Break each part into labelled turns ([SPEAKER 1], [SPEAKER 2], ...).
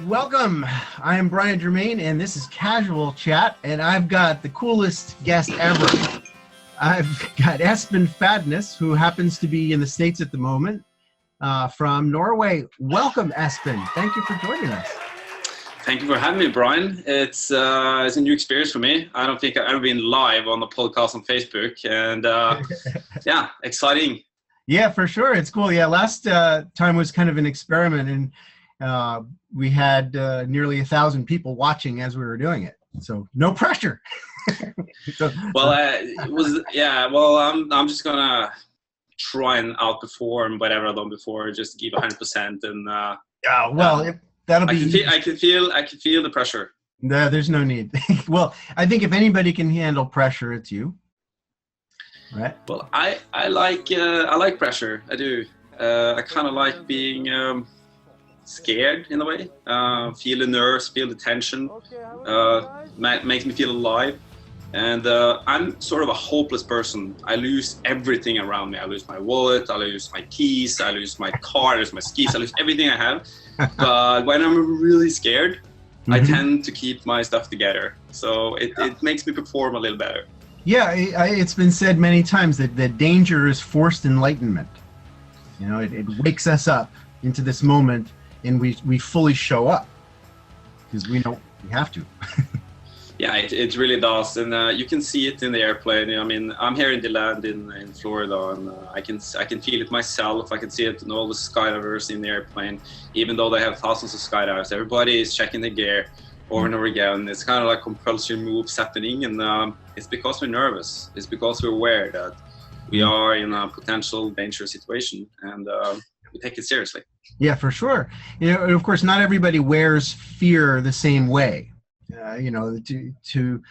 [SPEAKER 1] Welcome. I am Brian Germain, and this is Casual Chat, and I've got the coolest guest ever. I've got Espen Fadnes, who happens to be in the States at the moment, from Norway. Welcome, Espen. Thank you for joining us.
[SPEAKER 2] Thank you for having me, Brian. It's a new experience for me. I don't think I've ever been live on the podcast on Facebook, and yeah, exciting.
[SPEAKER 1] Yeah, for sure. It's cool. Yeah, last time was kind of an experiment, and we had nearly 1,000 people watching as we were doing it. So no pressure.
[SPEAKER 2] I'm just gonna try and outperform whatever I've done before. Just give 100%, and
[SPEAKER 1] that'll
[SPEAKER 2] be. I can feel the pressure.
[SPEAKER 1] No, there's no need. Well, I think if anybody can handle pressure, it's you. Right.
[SPEAKER 2] Well, I like pressure. I do. I kind of like being scared in a way. Feel the nerves, feel the tension. Makes me feel alive. And I'm sort of a hopeless person. I lose everything around me. I lose my wallet. I lose my keys. I lose my car. I lose my skis. I lose everything I have. But when I'm really scared, I tend to keep my stuff together. So it makes me perform a little better.
[SPEAKER 1] Yeah, it's been said many times that danger is forced enlightenment. You know, it wakes us up into this moment, and we fully show up because we know we have to.
[SPEAKER 2] Yeah, it really does, and you can see it in the airplane. I mean, I'm here in the land in Florida, and I can feel it myself. I can see it in all the skydivers in the airplane, even though they have thousands of skydivers. Everybody is checking the gear over and over again. It's kind of like compulsion moves happening, and it's because we're nervous. It's because we're aware that we are in a potential dangerous situation, and we take it seriously.
[SPEAKER 1] Yeah, for sure. You know, of course, not everybody wears fear the same way. You know, to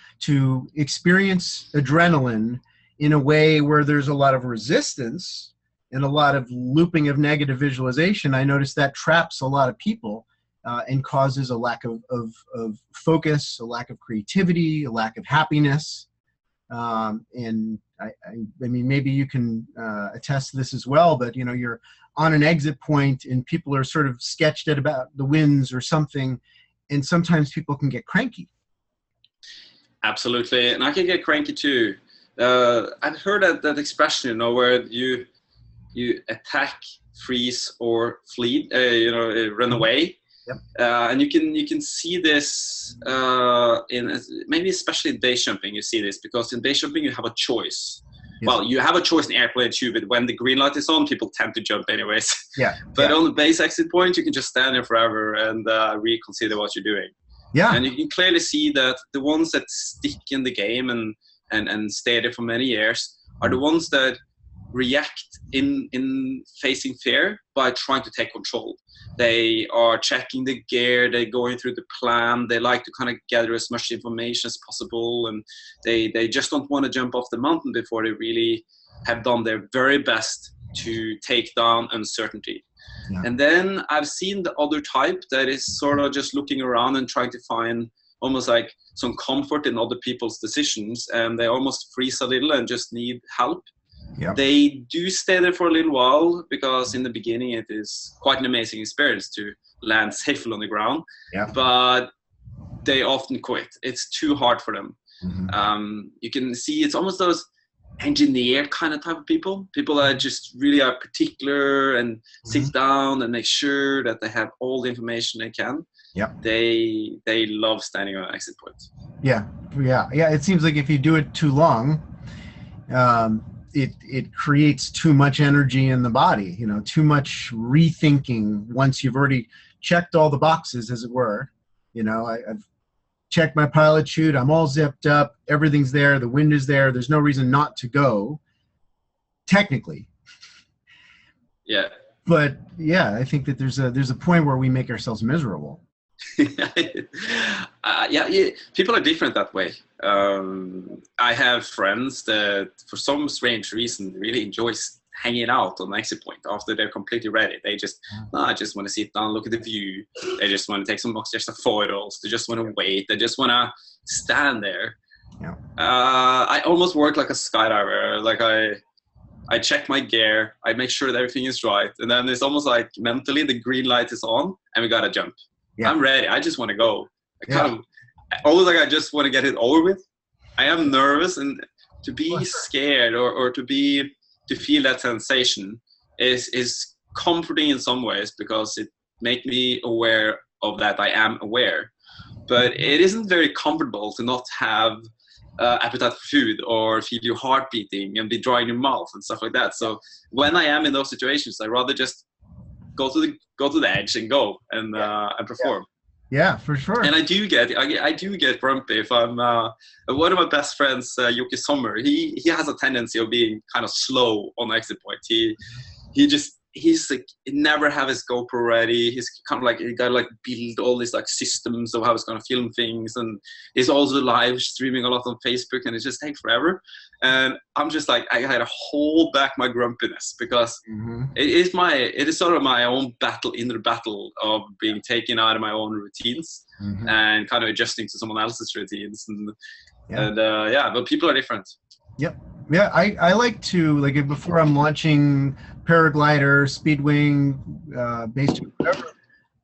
[SPEAKER 1] experience adrenaline in a way where there's a lot of resistance and a lot of looping of negative visualization, I noticed that traps a lot of people and causes a lack of focus, a lack of creativity, a lack of happiness. And I mean, maybe you can attest to this as well, but you know, you're on an exit point and people are sort of sketched at about the winds or something. And sometimes people can get cranky.
[SPEAKER 2] Absolutely, and I can get cranky too. I've heard that expression, you know, where you attack, freeze, or flee. Run away.
[SPEAKER 1] Yep.
[SPEAKER 2] And you can see this in maybe especially in base jumping. You see this because in base jumping you have a choice. Yes. Well, you have a choice in airplane too, but when the green light is on, people tend to jump anyways.
[SPEAKER 1] Yeah.
[SPEAKER 2] But on the base exit point, you can just stand there forever and reconsider what you're doing.
[SPEAKER 1] Yeah.
[SPEAKER 2] And you can clearly see that the ones that stick in the game and stay there for many years are the ones that react in facing fear by trying to take control. They are checking the gear, they're going through the plan, they like to kind of gather as much information as possible, and they just don't want to jump off the mountain before they really have done their very best to take down uncertainty. Yeah. And then I've seen the other type that is sort of just looking around and trying to find almost like some comfort in other people's decisions, and they almost freeze a little and just need help. Yep. They do stay there for a little while because in the beginning it is quite an amazing experience to land safely on the ground. Yep. But they often quit. It's too hard for them. You can see it's almost those engineer kind of type of people that just really are particular and sit down and make sure that they have all the information they can. Yep. They love standing on exit points.
[SPEAKER 1] Yeah. It seems like if you do it too long, it creates too much energy in the body, you know, too much rethinking once you've already checked all the boxes, as it were. You know, I've checked my pilot chute, I'm all zipped up, everything's there, the wind is there, there's no reason not to go, technically.
[SPEAKER 2] Yeah.
[SPEAKER 1] But yeah, I think that there's a point where we make ourselves miserable.
[SPEAKER 2] People are different that way. I have friends that for some strange reason really enjoy hanging out on the exit point after they're completely ready. They just, I just want to sit down, look at the view. They just want to take some extra photos. They just want to wait. They just want to stand there. Yeah. I almost work like a skydiver. Like I check my gear, I make sure that everything is right, and then it's almost like mentally the green light is on and we gotta jump.
[SPEAKER 1] Yeah.
[SPEAKER 2] I'm ready. I just want to go.
[SPEAKER 1] Yeah.
[SPEAKER 2] Always like I just want to get it over with. I am nervous, and to be
[SPEAKER 1] Well, sure.
[SPEAKER 2] scared or to feel that sensation is comforting in some ways, because it makes me aware of that I am aware. But it isn't very comfortable to not have appetite for food, or feel your heart beating and be dry in your mouth and stuff like that. So when I am in those situations, I rather just go to the edge and go and perform.
[SPEAKER 1] Yeah, for sure.
[SPEAKER 2] And I do get grumpy if I'm one of my best friends, Yuki Sommer. He has a tendency of being kind of slow on exit point. He's like, he never have his GoPro ready. He's kind of like, he got to like build all these like systems of how he's going to film things, and he's also live streaming a lot on Facebook, and it just takes forever. And I'm just like, I had to hold back my grumpiness, because it is sort of my own inner battle of being taken out of my own routines and kind of adjusting to someone else's routines. But people are different.
[SPEAKER 1] Yep. Yeah, I like to, like, before I'm launching paraglider, speedwing, base jump, whatever,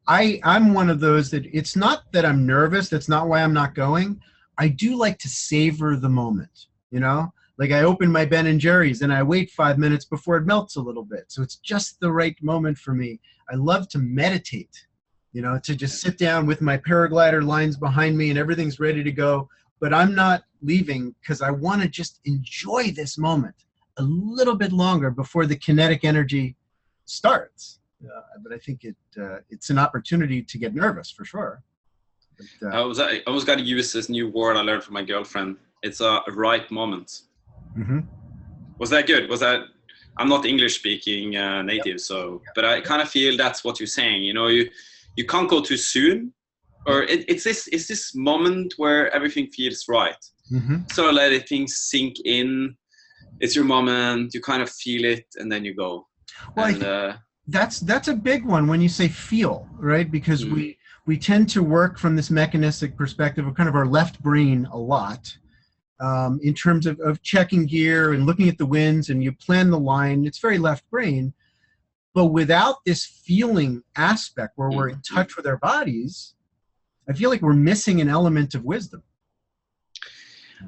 [SPEAKER 1] I'm one of those that it's not that I'm nervous. That's not why I'm not going. I do like to savor the moment, you know? Like, I open my Ben & Jerry's and I wait 5 minutes before it melts a little bit. So it's just the right moment for me. I love to meditate, you know, to just sit down with my paraglider lines behind me and everything's ready to go. But I'm not leaving because I want to just enjoy this moment a little bit longer before the kinetic energy starts. But I think it's an opportunity to get nervous for sure. But,
[SPEAKER 2] I always got to use this new word I learned from my girlfriend. It's a right moment. Was that good? I'm not English speaking native, but I kind of feel that's what you're saying. You know, you can't go too soon, or it's this moment where everything feels right. So letting things sink in. It's your moment. You kind of feel it, and then you go. Well,
[SPEAKER 1] that's a big one when you say feel, right? Because we tend to work from this mechanistic perspective of kind of our left brain a lot. In terms of checking gear and looking at the winds, and you plan the line, it's very left brain. But without this feeling aspect where we're in touch with our bodies, I feel like we're missing an element of wisdom.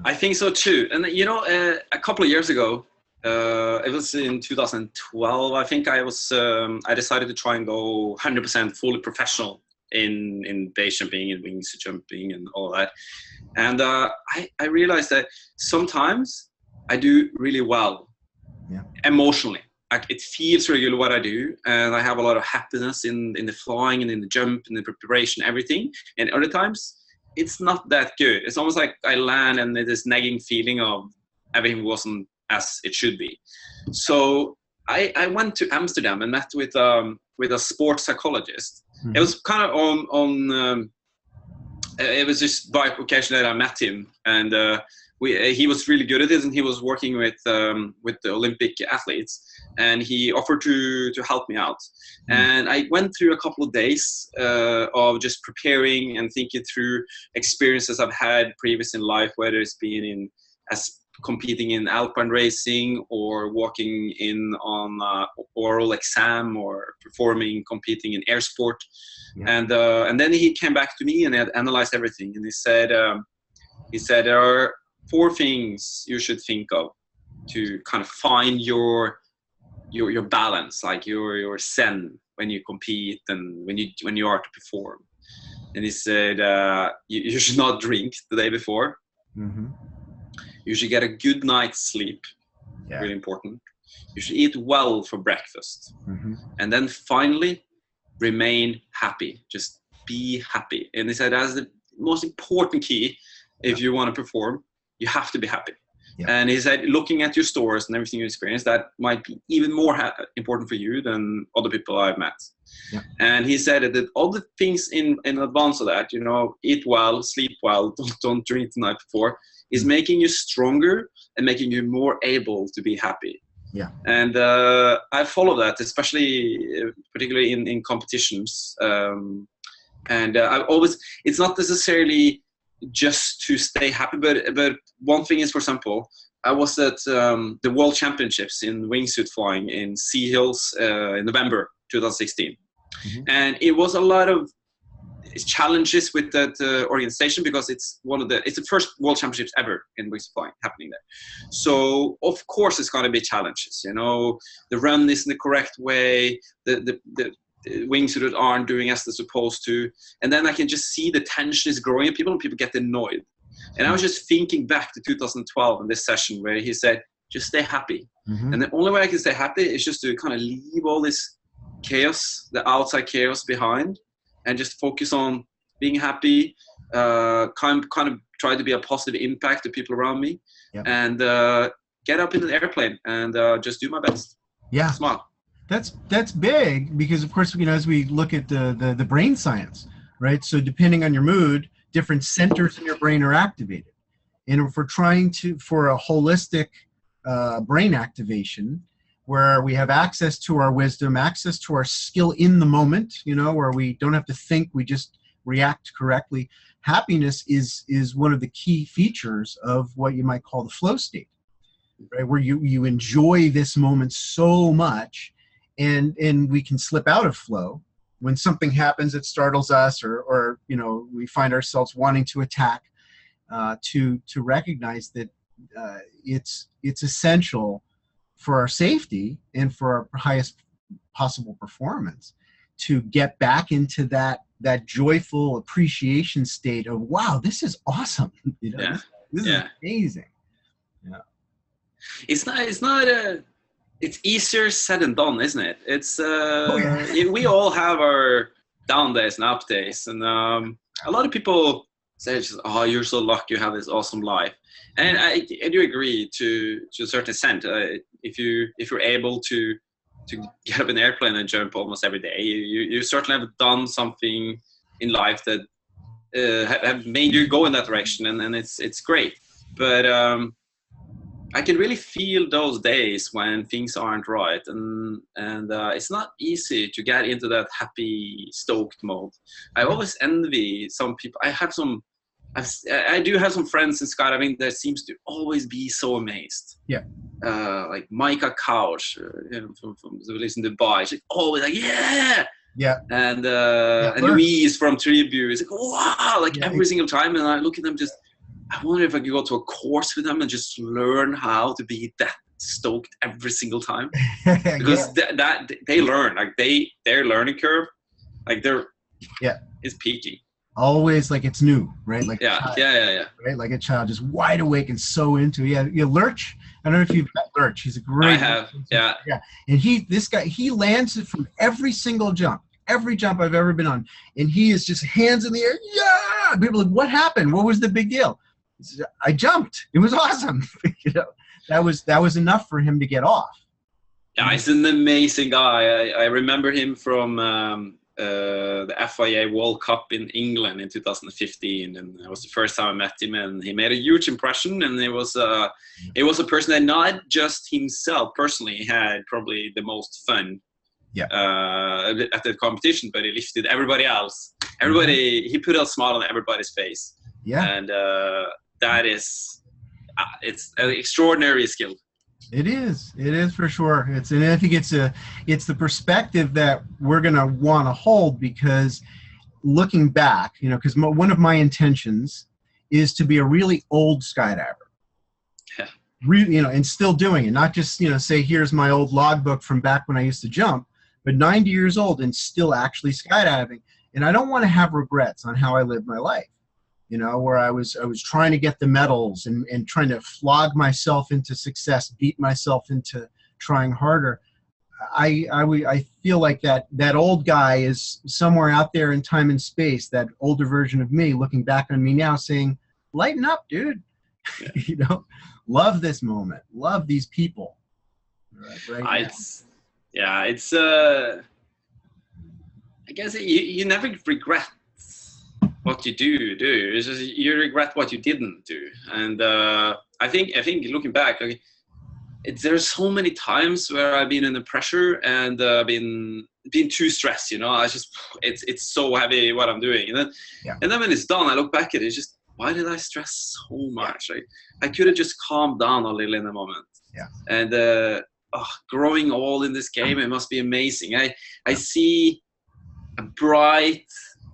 [SPEAKER 2] I think so too. And you know, a couple of years ago, it was in 2012, I think I decided to try and go 100% fully professional in base jumping and wings jumping and all that. And I realized that sometimes I do really well emotionally. It feels really good what I do, and I have a lot of happiness in the flying and in the jump and the preparation, everything. And other times, it's not that good. It's almost like I land and there's this nagging feeling of everything wasn't as it should be. So I went to Amsterdam and met with a sports psychologist. It was kind of on it was just by occasion that I met him, and he was really good at it, and he was working with the Olympic athletes, and he offered to help me out. And I went through a couple of days of just preparing and thinking through experiences I've had previous in life, whether it's been competing in alpine racing or walking in on oral exam or competing in air sport. And then he came back to me and had analyzed everything, and he said there are 4 things you should think of to kind of find your balance, like your zen when you compete and when you are to perform. And he said you should not drink the day before. You should get a good night's sleep, really important. You should eat well for breakfast. And then finally, remain happy. Just be happy. And he said that's the most important key if you want to perform. You have to be happy. And he said, looking at your stores and everything you experience, that might be even more important for you than other people I've met. And he said that all the things in advance of that, you know, eat well, sleep well, don't drink the night before, is making you stronger and making you more able to be happy. And I follow that, particularly in competitions. And I always, it's not necessarily just to stay happy, but one thing is, for example, I was at the World Championships in wingsuit flying in Sea Hills in November 2016. And it was a lot of challenges with that organization, because it's the first World Championships ever in Wings Flying happening there. So of course it's going to be challenges. You know, the run isn't the correct way. The wingsuit aren't doing as they're supposed to, and then I can just see the tension is growing, and people get annoyed. And I was just thinking back to 2012 in this session where he said, just stay happy. Mm-hmm. And the only way I can stay happy is just to kind of leave all this chaos, the outside chaos behind, and just focus on being happy, kind of try to be a positive impact to people around me, yep. And get up in an airplane and just do my best.
[SPEAKER 1] Yeah.
[SPEAKER 2] Smile.
[SPEAKER 1] That's big, because of course, you know, as we look at the brain science, right? So depending on your mood, different centers in your brain are activated. And if we're trying for a holistic brain activation, where we have access to our wisdom, access to our skill in the moment, you know, where we don't have to think, we just react correctly. Happiness is one of the key features of what you might call the flow state, right? Where you enjoy this moment so much, and we can slip out of flow when something happens that startles us, or you know, we find ourselves wanting to attack, to recognize that it's essential for our safety and for our highest possible performance to get back into that joyful appreciation state of, wow, this is awesome. You know, this is amazing. Yeah.
[SPEAKER 2] It's easier said than done, isn't it? It's we all have our down days and up days, and a lot of people say, "Oh, you're so lucky you have this awesome life," and I do agree to a certain extent. If you're able to get up in an airplane and jump almost every day, you certainly have done something in life that have made you go in that direction, and it's great. But I can really feel those days when things aren't right, and it's not easy to get into that happy, stoked mode. I always envy some people. I do have some friends in skydiving that seems to always be so amazed.
[SPEAKER 1] Yeah.
[SPEAKER 2] Like Micah Couch, you know, from who lives in Dubai. She's always like, yeah.
[SPEAKER 1] Yeah.
[SPEAKER 2] And Louise from Tribu is like, wow, like every single time. And I look at them, I wonder if I could go to a course with them and just learn how to be that stoked every single time. Because that they learn, like their learning curve, like is peaking.
[SPEAKER 1] Always like it's new, right? Like
[SPEAKER 2] yeah.
[SPEAKER 1] Right, like a child, just wide awake and so into. Yeah, Lurch. I don't know if you've met Lurch. He's a great.
[SPEAKER 2] I have. Yeah.
[SPEAKER 1] And he lands it from every single jump. Every jump I've ever been on, and he is just hands in the air. Yeah. People are like, what happened? What was the big deal? He says, I jumped. It was awesome. You know, that was enough for him to get off.
[SPEAKER 2] Yeah, he's an amazing guy. I remember him from the FIA World Cup in England in 2015, and it was the first time I met him, and he made a huge impression. And it was a person that not just himself personally had probably the most fun at the competition, but he lifted everybody else. He put a smile on everybody's face. Yeah, and that is it's an extraordinary skill.
[SPEAKER 1] It is for sure. And I think it's the perspective that we're going to want to hold, because looking back, you know, because one of my intentions is to be a really old skydiver. Yeah. Really, you know, and still doing it, not just, you know, say, here's my old logbook from back when I used to jump, but 90 years old and still actually skydiving. And I don't want to have regrets on how I lived my life. You know, where I was trying to get the medals and trying to flog myself into success, beat myself into trying harder. I feel like that old guy is somewhere out there in time and space, that older version of me looking back on me now saying, lighten up, dude. Yeah. You know, love this moment. Love these people. Right
[SPEAKER 2] I guess you never regret what you do. It's just you regret what you didn't do. And I think looking back, like, there's so many times where I've been under pressure and been too stressed. You know, it's so heavy what I'm doing. And then when it's done, I look back at it. It's just, why did I stress so much? Like, I could have just calmed down a little in the moment.
[SPEAKER 1] Yeah.
[SPEAKER 2] And growing all in this game, it must be amazing. I see a bright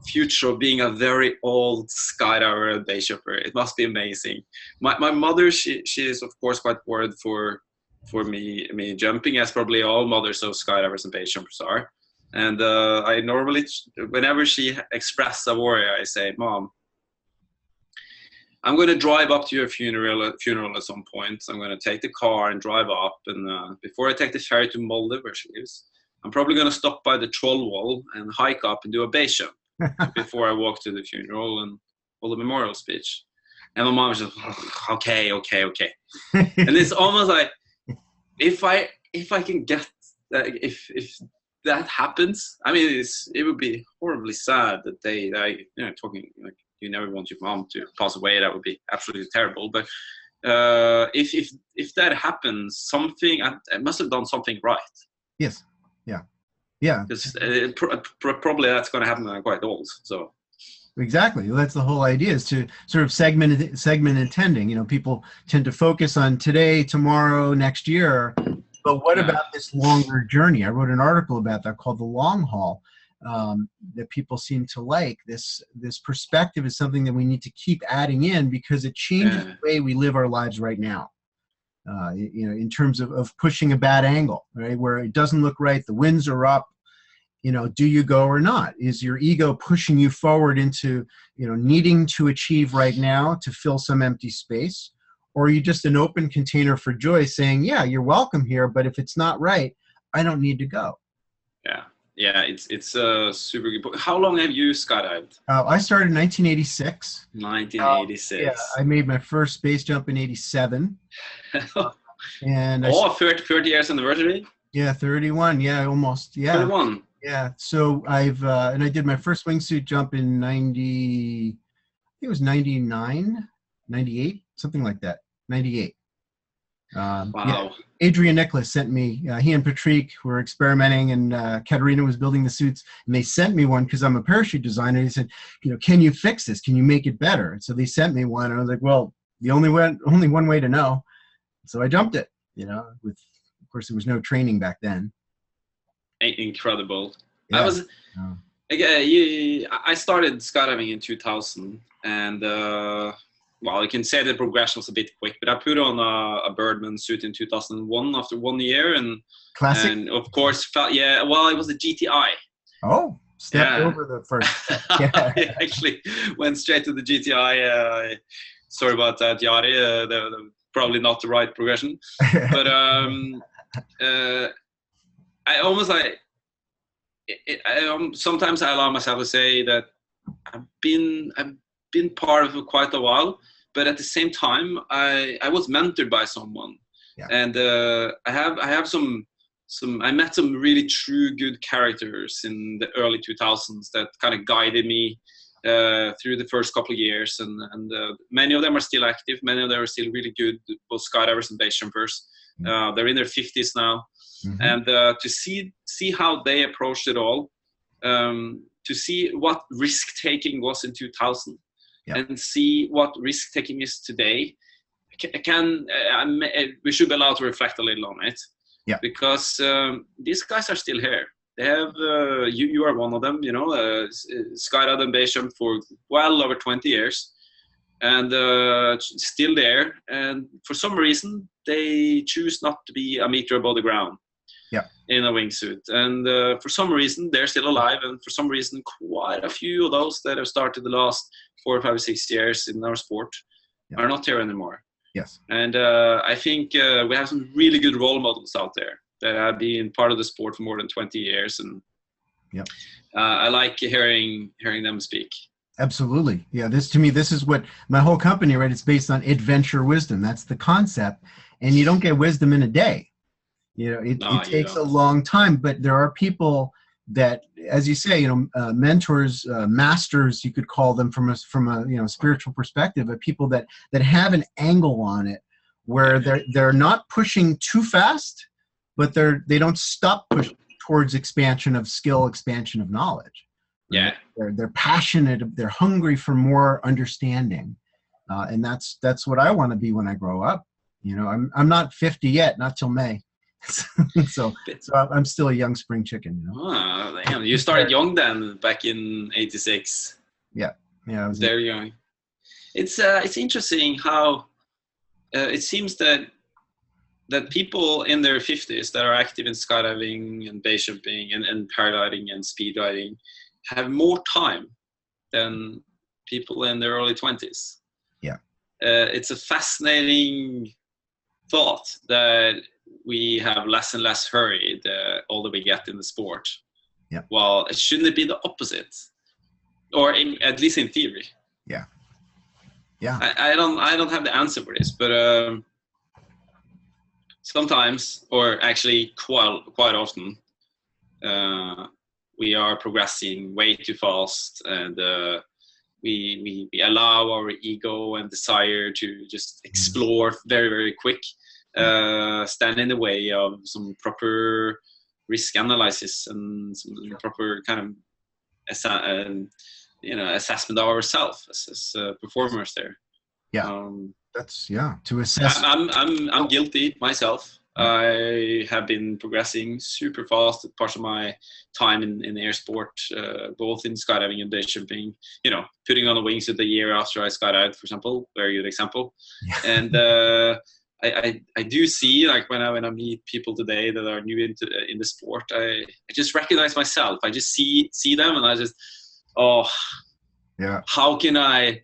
[SPEAKER 2] future of being a very old skydiver and base jumper. It must be amazing. My mother, she is of course quite worried for me jumping, as probably all mothers of skydivers and base jumpers are. And I normally, whenever she expresses a worry, I say, "Mom, I'm going to drive up to your funeral at some point. I'm going to take the car and drive up. And before I take the ferry to Molde, where she lives, I'm probably going to stop by the troll wall and hike up and do a base jump before I walk to the funeral and hold a memorial speech." And my mom was just, "Oh, okay. And it's almost like, if I can get that, if that happens, I mean, it would be horribly sad that talking like, you never want your mom to pass away. That would be absolutely terrible. But if that happens, something I must have done something right.
[SPEAKER 1] Yes. Yeah.
[SPEAKER 2] Because probably that's going to happen when I'm quite old. So.
[SPEAKER 1] Exactly. Well, that's the whole idea, is to sort of segment attending. You know, people tend to focus on today, tomorrow, next year. But what about this longer journey? I wrote an article about that called The Long Haul, that people seem to like. This perspective is something that we need to keep adding in, because it changes the way we live our lives right now. You know, in terms of pushing a bad angle, right? Where it doesn't look right, the winds are up. You know, do you go or not? Is your ego pushing you forward into, you know, needing to achieve right now to fill some empty space? Or are you just an open container for joy, saying, yeah, you're welcome here, but if it's not right, I don't need to go?
[SPEAKER 2] Yeah, it's a super good point. How long have you skydived?
[SPEAKER 1] I started in 1986.
[SPEAKER 2] 1986.
[SPEAKER 1] Yeah, I made my first base jump in 87. And
[SPEAKER 2] 30 years anniversary?
[SPEAKER 1] Yeah, 31. Yeah, almost. Yeah.
[SPEAKER 2] 31.
[SPEAKER 1] Yeah. So and I did my first wingsuit jump in 90, I think it was 99, 98, something like that. 98.
[SPEAKER 2] Wow.
[SPEAKER 1] Yeah. Adrian Nicholas sent me, he and Patrick were experimenting, and Katerina was building the suits, and they sent me one because I'm a parachute designer. He said, you know, can you fix this? Can you make it better? And so they sent me one, and I was like, well, only one way to know. So I jumped it, you know, of course, there was no training back then.
[SPEAKER 2] Incredible.
[SPEAKER 1] Yeah.
[SPEAKER 2] I started skydiving in 2000, and well, you can say the progression was a bit quick, but I put on a Birdman suit in 2001 after 1 year, and
[SPEAKER 1] classic.
[SPEAKER 2] And of course, it was a GTI.
[SPEAKER 1] Oh, stepped over the first.
[SPEAKER 2] Yeah. I actually went straight to the GTI. Sorry about that, Yari. Probably not the right progression, but I almost like. Sometimes I allow myself to say that I've been part of it quite a while, but at the same time, I was mentored by someone, and I met some really true good characters in the early 2000s that kind of guided me through the first couple of years, and many of them are still active. Many of them are still really good, both skydivers and base jumpers. They're in their 50s now. Mm-hmm. And to see how they approached it all, to see what risk-taking was in 2000, and see what risk-taking is today, we should be allowed to reflect a little on it. Yeah. Because these guys are still here. They have you are one of them, you know, skydived and base jump for well over 20 years, and still there. And for some reason, they choose not to be a meter above the ground. In a wingsuit, and for some reason they're still alive, and for some reason quite a few of those that have started the last 4, 5, 6 years in our sport are not here anymore. Yes. And I think we have some really good role models out there that have been part of the sport for more than 20 years, and I like hearing them speak.
[SPEAKER 1] Absolutely. Yeah, this is what my whole company, right? It's based on adventure wisdom. That's the concept, and you don't get wisdom in a day. You know, it takes a long time, but there are people that, as you say, you know, mentors, masters, you could call them from a you know, spiritual perspective, but people that have an angle on it where they're not pushing too fast, but they don't stop pushing towards expansion of skill, expansion of knowledge. Right? Yeah, they're passionate, they're hungry for more understanding, and that's what I want to be when I grow up. You know, I'm not 50 yet, not till May. so I'm still a young spring chicken, you know.
[SPEAKER 2] Oh, damn. You started young then, back in '86.
[SPEAKER 1] Yeah, I was
[SPEAKER 2] very young. It's interesting how it seems that people in their 50s that are active in skydiving and base jumping and paragliding and speed riding have more time than people in their early 20s.
[SPEAKER 1] Yeah.
[SPEAKER 2] It's a fascinating thought that we have less and less hurry the older we get in the sport.
[SPEAKER 1] Yeah.
[SPEAKER 2] Well, shouldn't it be the opposite? Or at least in theory.
[SPEAKER 1] Yeah. Yeah.
[SPEAKER 2] I don't have the answer for this, but sometimes, or actually quite often, we are progressing way too fast, and we allow our ego and desire to just explore very, very quick, stand in the way of some proper risk analysis and some proper kind of assessment of ourselves as performers there.
[SPEAKER 1] Yeah. That's to assess.
[SPEAKER 2] I'm guilty myself. I have been progressing super fast at parts of my time in air sport, both in skydiving and base jumping. Putting on the wingsuit a year after I skydived, for example, very good example. Yeah. And I do see, like, when I meet people today that are new in the sport, I just recognize myself. I just see them, and I just, how can I?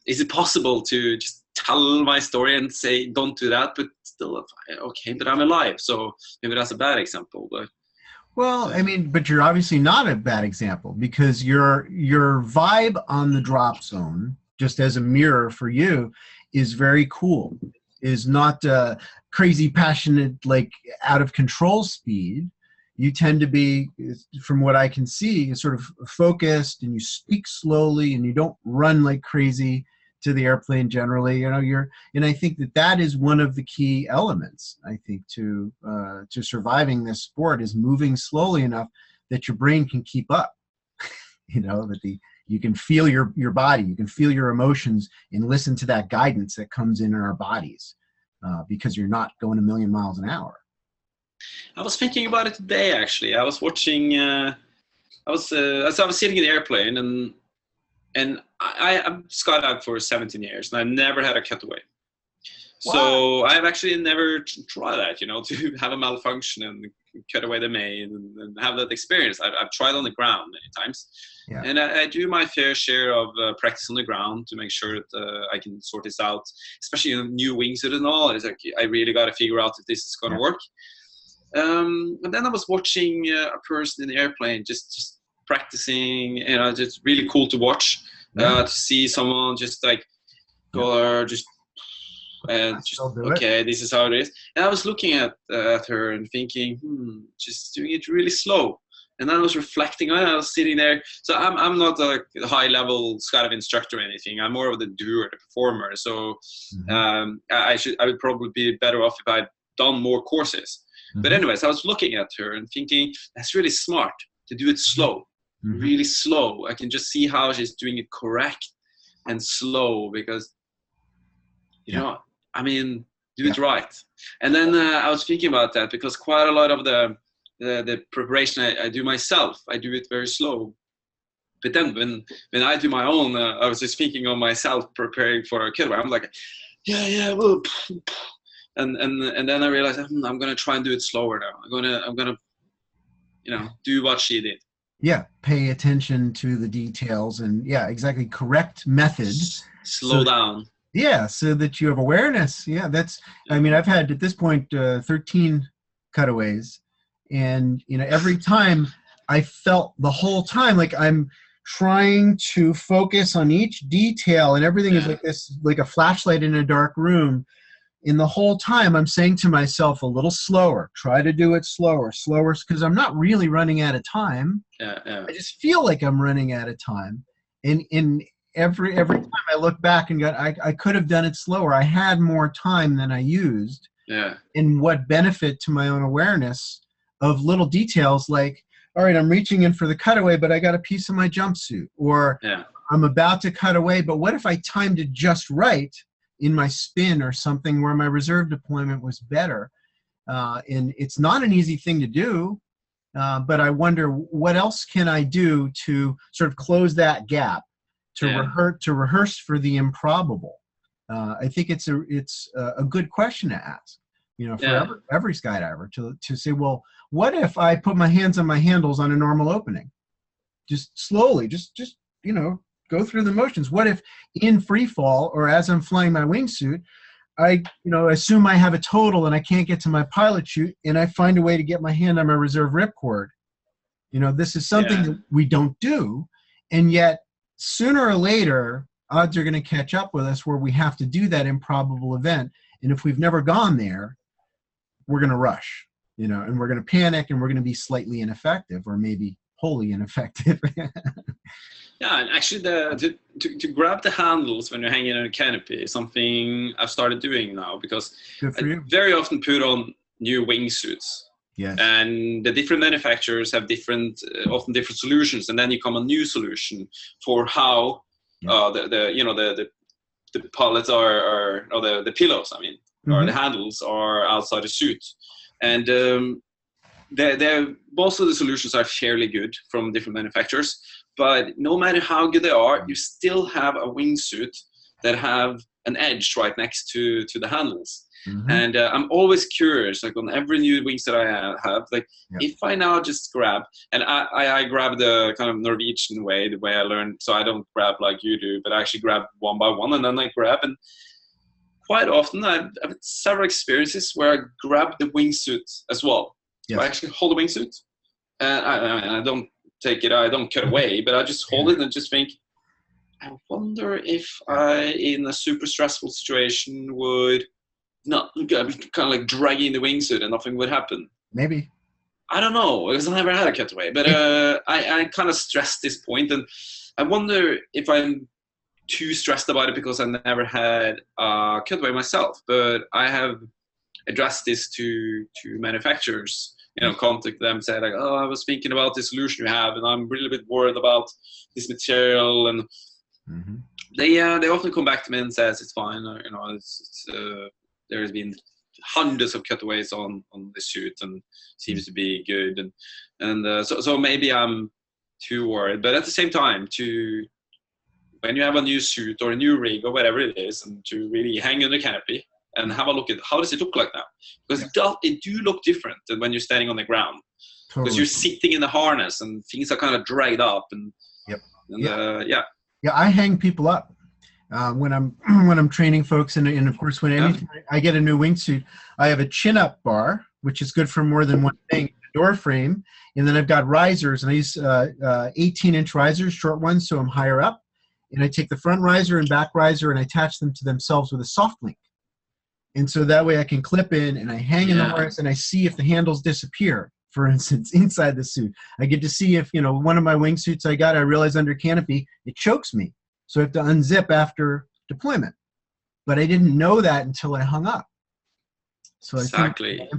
[SPEAKER 2] Is it possible to just tell my story and say don't do that, but still, okay, but I'm alive, so maybe that's a bad example. But
[SPEAKER 1] but you're obviously not a bad example, because your vibe on the drop zone, just as a mirror for you, is very cool. Is not crazy passionate, like out of control speed. You tend to be, from what I can see, sort of focused, and you speak slowly, and you don't run like crazy to the airplane generally. And I think that is one of the key elements, I think, to surviving this sport, is moving slowly enough that your brain can keep up. That you can feel your body, you can feel your emotions, and listen to that guidance that comes in our bodies, because you're not going a million miles an hour.
[SPEAKER 2] I was thinking about it today, actually. I was watching, I was sitting in the airplane, and I've skydived for 17 years, and I've never had a cutaway. Wow. So I've actually never tried that, to have a malfunction and cut away the main and have that experience. I've tried on the ground many times. Yeah. And I do my fair share of practice on the ground to make sure that I can sort this out, especially in a new wingsuit and all. It's like, I really got to figure out if this is going to work. And then I was watching a person in the airplane just practicing, just really cool to watch, to see someone just like go okay, this is how it is. And I was looking at her and thinking, just doing it really slow. And then I was reflecting on it. I was sitting there. So I'm not a high level skydiving instructor or anything. I'm more of the doer, the performer. So I would probably be better off if I'd done more courses. But anyways, I was looking at her and thinking, that's really smart to do it slow, really slow. I can just see how she's doing it correct and slow, because, do it right. And then I was thinking about that, because quite a lot of the preparation I do myself, I do it very slow. But then when I do my own, I was just thinking of myself preparing for a cutaway. I'm like, well. And then I realized I'm gonna try and do it slower now. I'm gonna do what she did.
[SPEAKER 1] Yeah, pay attention to the details, and exactly, correct method.
[SPEAKER 2] Slow down.
[SPEAKER 1] Yeah, so that you have awareness. Yeah, I've had at this point 13 cutaways, and every time I felt the whole time like I'm trying to focus on each detail, and everything is like this, like a flashlight in a dark room. In the whole time, I'm saying to myself, a little slower. Try to do it slower, because I'm not really running out of time. I just feel like I'm running out of time. And in every time I look back and I could have done it slower. I had more time than I used.
[SPEAKER 2] Yeah.
[SPEAKER 1] And what benefit to my own awareness of little details, like, all right, I'm reaching in for the cutaway, but I got a piece of my jumpsuit, or I'm about to cut away, but what if I timed it just right in my spin or something where my reserve deployment was better? and it's not an easy thing to do. But I wonder what else can I do to sort of close that gap, to rehearse for the improbable. I think it's a good question to ask, for every skydiver to say, well, what if I put my hands on my handles on a normal opening, just slowly, just go through the motions. What if in free fall or as I'm flying my wingsuit, I assume I have a total and I can't get to my pilot chute, and I find a way to get my hand on my reserve ripcord. This is something that we don't do, and yet sooner or later odds are going to catch up with us where we have to do that improbable event. And if we've never gone there, we're going to rush, and we're going to panic, and we're going to be slightly ineffective, or maybe wholly ineffective.
[SPEAKER 2] Yeah, and actually to grab the handles when you're hanging on a canopy is something I've started doing now, because I very often put on new wingsuits.
[SPEAKER 1] Yes. And
[SPEAKER 2] the different manufacturers have often different solutions, and then you come a new solution for how the pallets or the pillows, or the handles are outside the suit, and most of the solutions are fairly good from different manufacturers. But no matter how good they are, you still have a wingsuit that have an edge right next to the handles. Mm-hmm. And I'm always curious, like on every new wingsuit I have, like if I now just grab, and I grab the kind of Norwegian way, the way I learned, so I don't grab like you do, but I actually grab one by one, and then I grab. And quite often I've had several experiences where I grab the wingsuit as well. Yes. So I actually hold the wingsuit, and I don't take it, I don't cut away, but I just hold it and just think, I wonder if I, in a super stressful situation, would not kind of like dragging the wingsuit and nothing would happen.
[SPEAKER 1] Maybe.
[SPEAKER 2] I don't know, because I never had a cutaway, but I kind of stressed this point, and I wonder if I'm too stressed about it because I never had a cutaway myself. But I have addressed this to manufacturers. Contact them, say like, oh, I was thinking about the solution you have, and I'm really a bit worried about this material. And they often come back to me and says it's fine. Or, there's been hundreds of cutaways on the suit and seems to be good. And so maybe I'm too worried. But at the same time, when you have a new suit or a new rig or whatever it is, and to really hang on the canopy and have a look at how does it look like now, because it do look different than when you're standing on the ground, because you're sitting in the harness and things are kind of dragged up and
[SPEAKER 1] I hang people up when I'm training folks, and of course anytime I get a new wingsuit, I have a chin up bar, which is good for more than one thing, a door frame, and then I've got risers, and I use 18-inch risers, short ones, so I'm higher up, and I take the front riser and back riser and I attach them to themselves with a soft link. And so that way I can clip in and I hang in the harness and I see if the handles disappear, for instance, inside the suit. I get to see if, one of my wingsuits I realize under canopy, it chokes me. So I have to unzip after deployment. But I didn't know that until I hung up. So I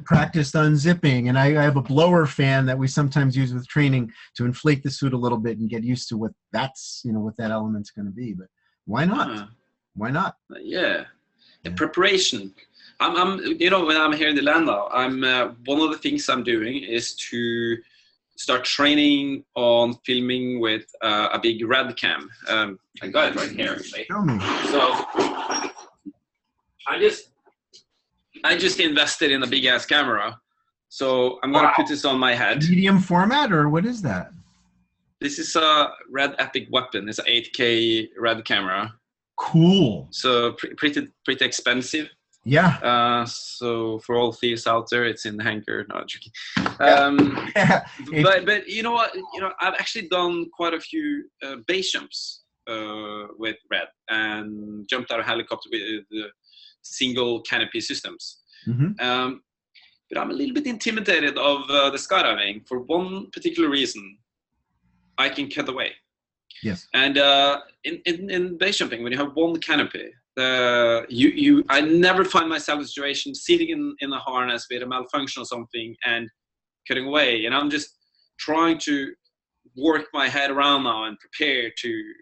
[SPEAKER 1] practiced unzipping. And I have a blower fan that we sometimes use with training to inflate the suit a little bit and get used to what that's, what that element's going to be. But why not? Why not?
[SPEAKER 2] Yeah. The preparation. I'm when I'm here in the land now, I'm one of the things I'm doing is to start training on filming with a big red cam. I got it right here. So I just invested in a big ass camera. So I'm gonna put this on my head.
[SPEAKER 1] Medium format, or what is that?
[SPEAKER 2] This is a Red Epic Weapon. It's an 8K red camera.
[SPEAKER 1] Cool.
[SPEAKER 2] So pretty expensive.
[SPEAKER 1] Yeah.
[SPEAKER 2] So for all thieves out there, it's in the hangar. No, joking. But you know what? I've actually done quite a few base jumps with Red, and jumped out of helicopter with the single canopy systems. But I'm a little bit intimidated of the skydiving for one particular reason. I can cut away.
[SPEAKER 1] Yes.
[SPEAKER 2] And in base jumping, when you have one canopy, I never find myself in a situation sitting in a harness with a malfunction or something and cutting away. And I'm just trying to work my head around now and prepare to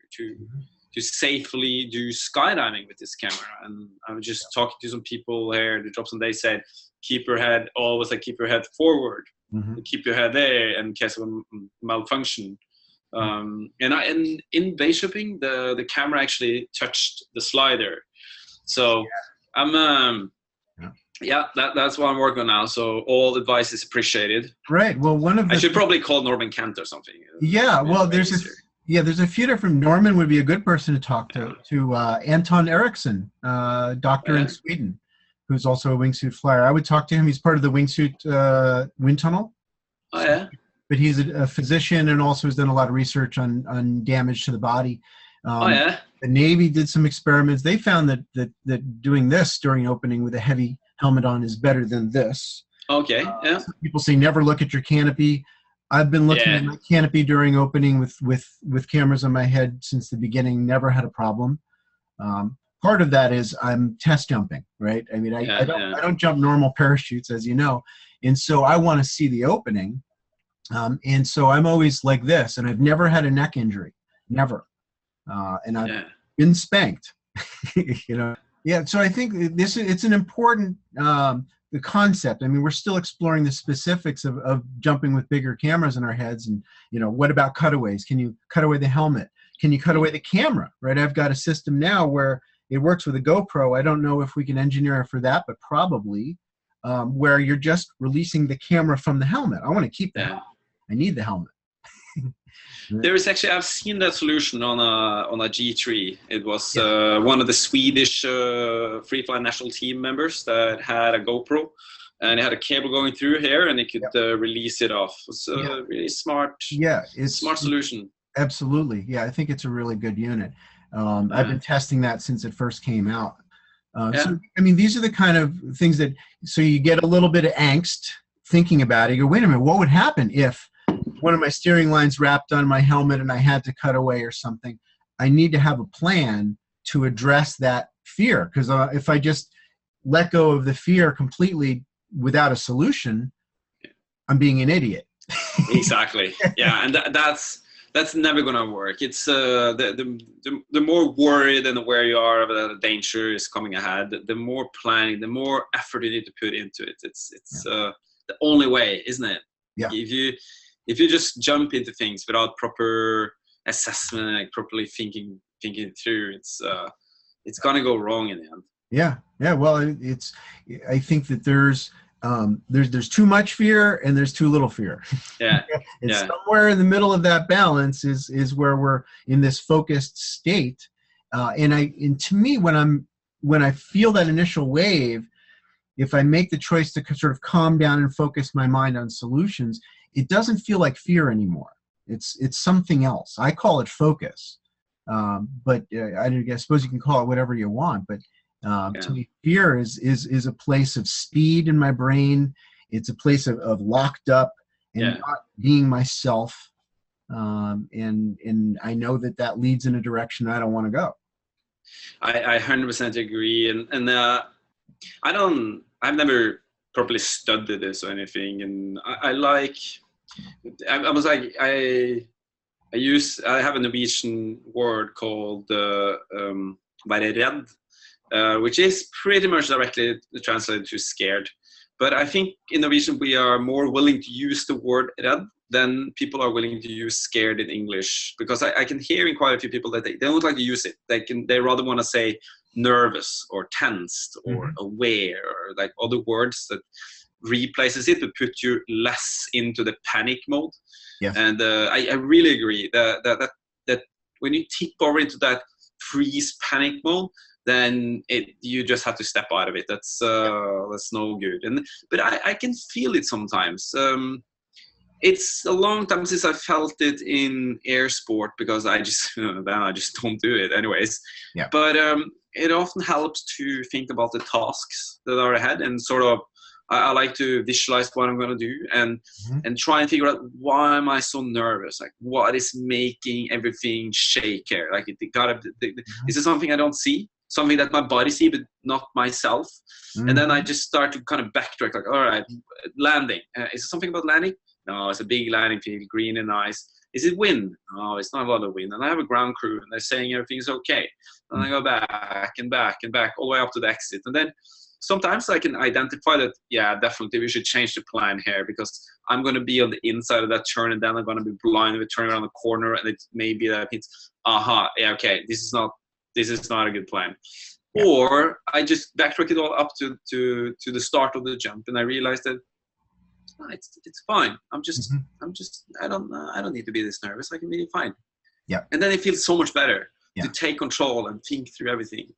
[SPEAKER 2] safely do skydiving with this camera. And I was just talking to some people here at the jobs, and they said, keep your head always like keep your head forward, keep your head there in case of a malfunction. And in base jumping, the camera actually touched the slider, so I'm that's what I'm working on now. So all advice is appreciated.
[SPEAKER 1] Right. Well,
[SPEAKER 2] I should probably call Norman Kent or something.
[SPEAKER 1] Yeah. Well, there's a few different. Norman would be a good person to talk to Anton Eriksson, doctor in Sweden, who's also a wingsuit flyer. I would talk to him. He's part of the wingsuit wind tunnel.
[SPEAKER 2] Oh yeah.
[SPEAKER 1] But he's a physician and also has done a lot of research on damage to the body. The Navy did some experiments. They found that doing this during opening with a heavy helmet on is better than this.
[SPEAKER 2] Okay.
[SPEAKER 1] Some people say never look at your canopy. I've been looking at my canopy during opening with cameras on my head since the beginning. Never had a problem. Part of that is I'm test jumping, right? I mean, I don't jump normal parachutes, as you know, and so I want to see the opening. And so I'm always like this, and I've never had a neck injury, never. And I've been spanked, you know. Yeah, so I think it's an important the concept. I mean, we're still exploring the specifics of jumping with bigger cameras in our heads, and you know, what about cutaways? Can you cut away the helmet? Can you cut away the camera? Right? I've got a system now where it works with a GoPro. I don't know if we can engineer it for that, but probably where you're just releasing the camera from the helmet. I want to keep that. I need the helmet.
[SPEAKER 2] There is actually, I've seen that solution on a G3. It was one of the Swedish free fly national team members that had a GoPro, and it had a cable going through here, and it could release it off. It's a really smart, smart solution.
[SPEAKER 1] Absolutely, yeah. I think it's a really good unit. I've been testing that since it first came out. So, I mean, these are the kind of things that, so you get a little bit of angst thinking about it. You go, wait a minute, what would happen if one of my steering lines wrapped on my helmet and I had to cut away or something? I need to have a plan to address that fear, because if I just let go of the fear completely without a solution, I'm being an idiot.
[SPEAKER 2] Exactly. Yeah, and that's never going to work. It's the more worried and aware you are that the danger is coming ahead, the more planning, the more effort you need to put into it. It's the only way, isn't it?
[SPEAKER 1] Yeah.
[SPEAKER 2] If you just jump into things without proper assessment, like properly thinking it through, it's gonna go wrong in the end.
[SPEAKER 1] Yeah. Well, I think that there's too much fear and there's too little fear.
[SPEAKER 2] Yeah.
[SPEAKER 1] And somewhere in the middle of that balance is where we're in this focused state. And to me, when I feel that initial wave, if I make the choice to sort of calm down and focus my mind on solutions, it doesn't feel like fear anymore. It's something else. I call it focus, but I suppose you can call it whatever you want. But to me, fear is a place of speed in my brain. It's a place of locked up and not being myself. And I know that leads in a direction I don't want to go.
[SPEAKER 2] I 100% agree, and I've never properly studied this or anything, and I have a Norwegian word called være redd, which is pretty much directly translated to scared. But I think in Norwegian we are more willing to use the word redd than people are willing to use scared in English, because I can hear in quite a few people that they don't like to use it. They rather want to say nervous or tensed or aware, or like other words that replaces it to put you less into the panic mode.
[SPEAKER 1] Yes.
[SPEAKER 2] And I really agree that when you tip over into that freeze panic mode, then you just have to step out of it. That's no good. But I can feel it sometimes. It's a long time since I felt it in air sport, because I just don't do it anyways.
[SPEAKER 1] Yeah.
[SPEAKER 2] But it often helps to think about the tasks that are ahead, and sort of I like to visualize what I'm going to do and try and figure out, why am I so nervous? Like, what is making everything shake here? Like, is it something I don't see? Something that my body sees, but not myself? And then I just start to kind of backtrack, like, all right, landing. Is it something about landing? No, it's a big landing field, green and nice. Is it wind? No, it's not a lot of wind. And I have a ground crew, and they're saying everything's okay. And I go back and back and back all the way up to the exit. And then sometimes I can identify that, yeah, definitely we should change the plan here, because I'm going to be on the inside of that turn, and then I'm going to be blind with turning around the corner, and it may be that it's, yeah, okay, this is not a good plan. Yeah. Or I just backtrack it all up to the start of the jump, and I realized that it's fine. I don't need to be this nervous. I can be fine.
[SPEAKER 1] Yeah.
[SPEAKER 2] And then it feels so much better to take control and think through everything.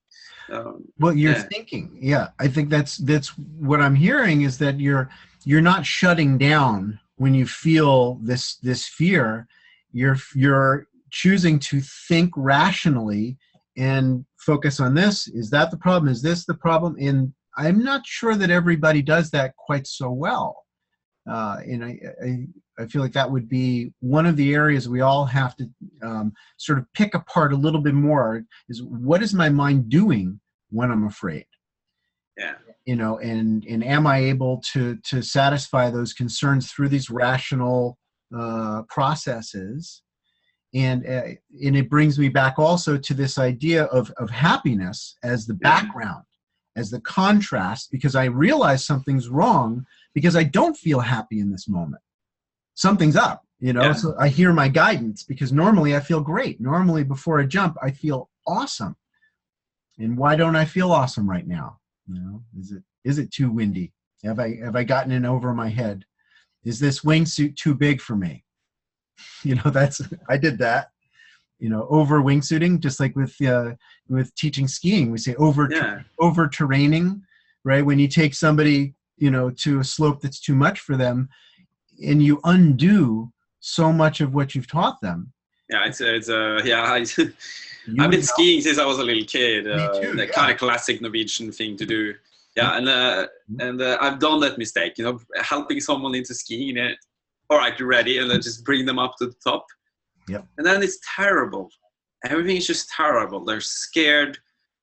[SPEAKER 1] Well, you're thinking. Yeah, I think that's what I'm hearing, is that you're not shutting down when you feel this fear. You're choosing to think rationally and focus on this. Is that the problem? Is this the problem? And I'm not sure that everybody does that quite so well. And I feel like that would be one of the areas we all have to sort of pick apart a little bit more, is what is my mind doing when I'm afraid?
[SPEAKER 2] Yeah.
[SPEAKER 1] You know, and am I able to satisfy those concerns through these rational processes? And it brings me back also to this idea of happiness as the background, as the contrast, because I realize something's wrong because I don't feel happy in this moment. Something's up, you know. So I hear my guidance, because normally I feel great. Normally before a jump I feel awesome. And why don't I feel awesome right now? You know, is it too windy? Have I gotten in over my head? Is this wingsuit too big for me? You know, I did that. You know, over wingsuiting, just like with teaching skiing, we say over terraining, right? When you take somebody, you know, to a slope that's too much for them, and you undo so much of what you've taught them.
[SPEAKER 2] Yeah, I've been skiing since I was a little kid. The kind of classic Norwegian thing to do. Yeah, and I've done that mistake. You know, helping someone into skiing. All right, you're ready, and then just bring them up to the top.
[SPEAKER 1] Yep.
[SPEAKER 2] And then it's terrible. Everything is just terrible. They're scared.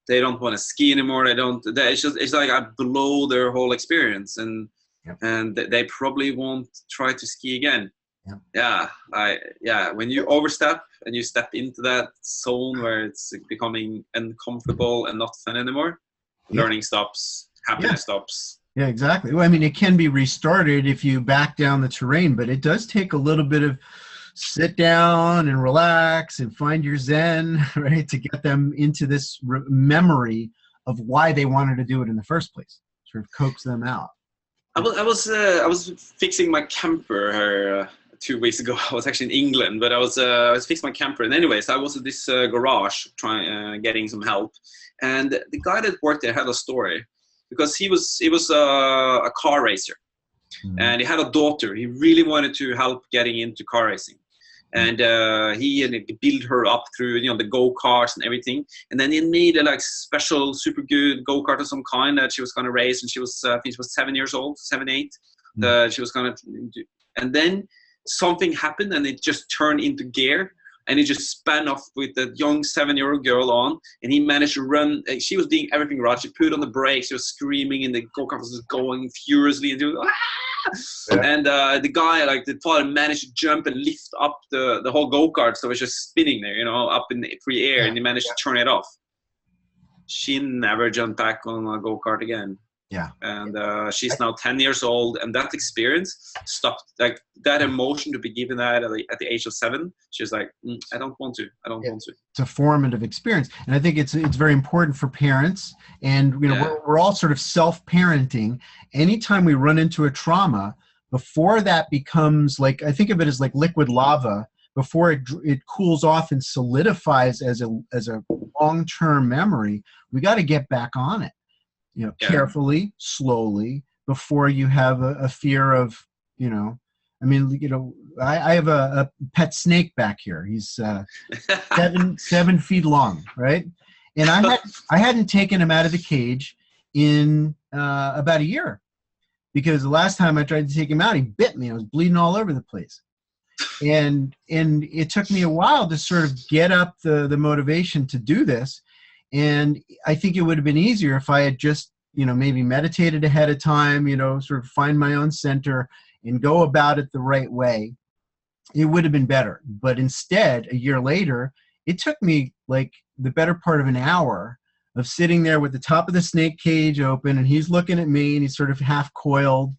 [SPEAKER 2] They don't want to ski anymore. It's like I blow their whole experience, and they probably won't try to ski again. When you overstep and you step into that zone where it's becoming uncomfortable and not fun anymore, learning stops, happiness stops.
[SPEAKER 1] Yeah, exactly. Well, I mean, it can be restarted if you back down the terrain, but it does take a little bit of sit down and relax and find your zen, right, to get them into this memory of why they wanted to do it in the first place. Sort of coax them out.
[SPEAKER 2] I was fixing my camper here 2 weeks ago. I was actually in England, but I was fixing my camper. And anyways, I was at this garage trying getting some help, and the guy that worked there had a story, because he was a car racer, and he had a daughter. He really wanted to help getting into car racing, and he built her up through, you know, the go-karts and everything. And then he made a like special super good go-kart of some kind that she was going to race, and she was I think she was 7 years old, 7, 8. She was going to do, and then something happened and it just turned into gear, and he just span off with that young 7-year-old girl on, and he managed to run. She was doing everything right. She put on the brakes, she was screaming, and the go-kart was just going furiously and doing and the guy, like the father, managed to jump and lift up the whole go-kart, so it was just spinning there, you know, up in the free air, and he managed to turn it off. She never jumped back on a go-kart again. And she's now 10 years old, and that experience stopped, like that emotion to be given that at the age of 7. She was like, I don't want to. It's
[SPEAKER 1] a formative experience, and I think it's very important for parents. And you know, we're all sort of self-parenting. Anytime we run into a trauma, before that becomes, like, I think of it as like liquid lava. Before it cools off and solidifies as a long-term memory, we got to get back on it. You know, carefully, slowly, before you have a fear of, you know, I mean, you know, I have a pet snake back here. He's 7 feet long, right? And I hadn't taken him out of the cage in about a year, because the last time I tried to take him out, he bit me. I was bleeding all over the place. And it took me a while to sort of get up the motivation to do this. And I think it would have been easier if I had just, you know, maybe meditated ahead of time, you know, sort of find my own center and go about it the right way. It would have been better. But instead, a year later, it took me like the better part of an hour of sitting there with the top of the snake cage open, and he's looking at me, and he's sort of half coiled,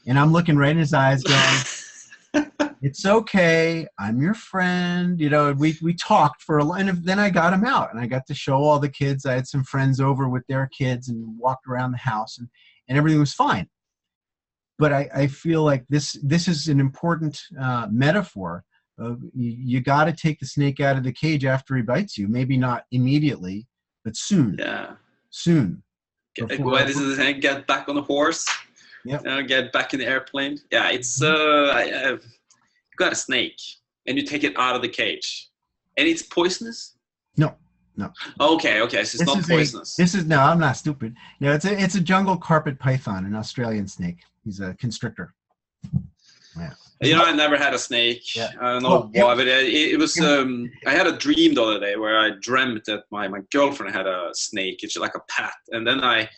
[SPEAKER 1] and I'm looking right in his eyes going, it's okay, I'm your friend. You know, we talked for a while, and then I got him out, and I got to show all the kids. I had some friends over with their kids and walked around the house, and everything was fine. But I feel like this is an important metaphor. You got to take the snake out of the cage after he bites you. Maybe not immediately, but soon.
[SPEAKER 2] Yeah.
[SPEAKER 1] Soon.
[SPEAKER 2] What is it saying? Get back on the horse.
[SPEAKER 1] Yeah.
[SPEAKER 2] Get back in the airplane. Yeah, it's you got a snake and you take it out of the cage, and it's poisonous.
[SPEAKER 1] No.
[SPEAKER 2] Okay. So it's not poisonous.
[SPEAKER 1] No, I'm not stupid. No, it's a jungle carpet python, an Australian snake. He's a constrictor. Yeah.
[SPEAKER 2] You know, I never had a snake.
[SPEAKER 1] Yeah.
[SPEAKER 2] I don't know why, but it was. I had a dream the other day where I dreamt that my girlfriend had a snake. It's like a pet, and then I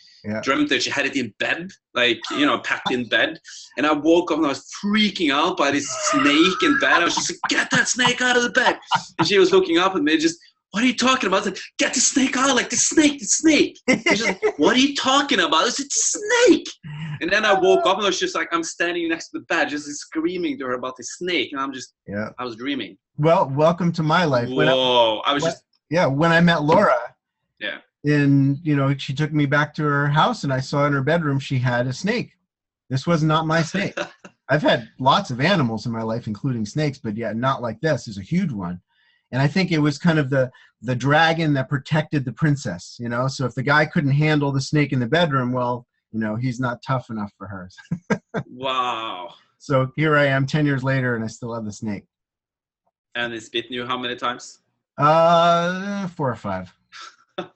[SPEAKER 2] dreamt that she had it in bed, like, you know, a pet in bed. And I woke up and I was freaking out by this snake in bed. I was just like, "Get that snake out of the bed!" And she was looking up at me, just, "What are you talking about?" I was like, "Get the snake out!" Like, the snake. She's like, "What are you talking about?" I said, "Snake!" And then I woke up and I was just like, I'm standing next to the bed, just screaming to her about the snake, and I was dreaming.
[SPEAKER 1] Well, welcome to my life.
[SPEAKER 2] Whoa!
[SPEAKER 1] When I met Laura.
[SPEAKER 2] Yeah.
[SPEAKER 1] And, you know, she took me back to her house, and I saw in her bedroom she had a snake. This was not my snake. I've had lots of animals in my life, including snakes, but yeah, not like this. It's a huge one. And I think it was kind of the dragon that protected the princess, you know? So if the guy couldn't handle the snake in the bedroom, well, you know, he's not tough enough for her.
[SPEAKER 2] Wow.
[SPEAKER 1] So here I am 10 years later, and I still have the snake.
[SPEAKER 2] And it's bitten you how many times?
[SPEAKER 1] 4 or 5. Yeah.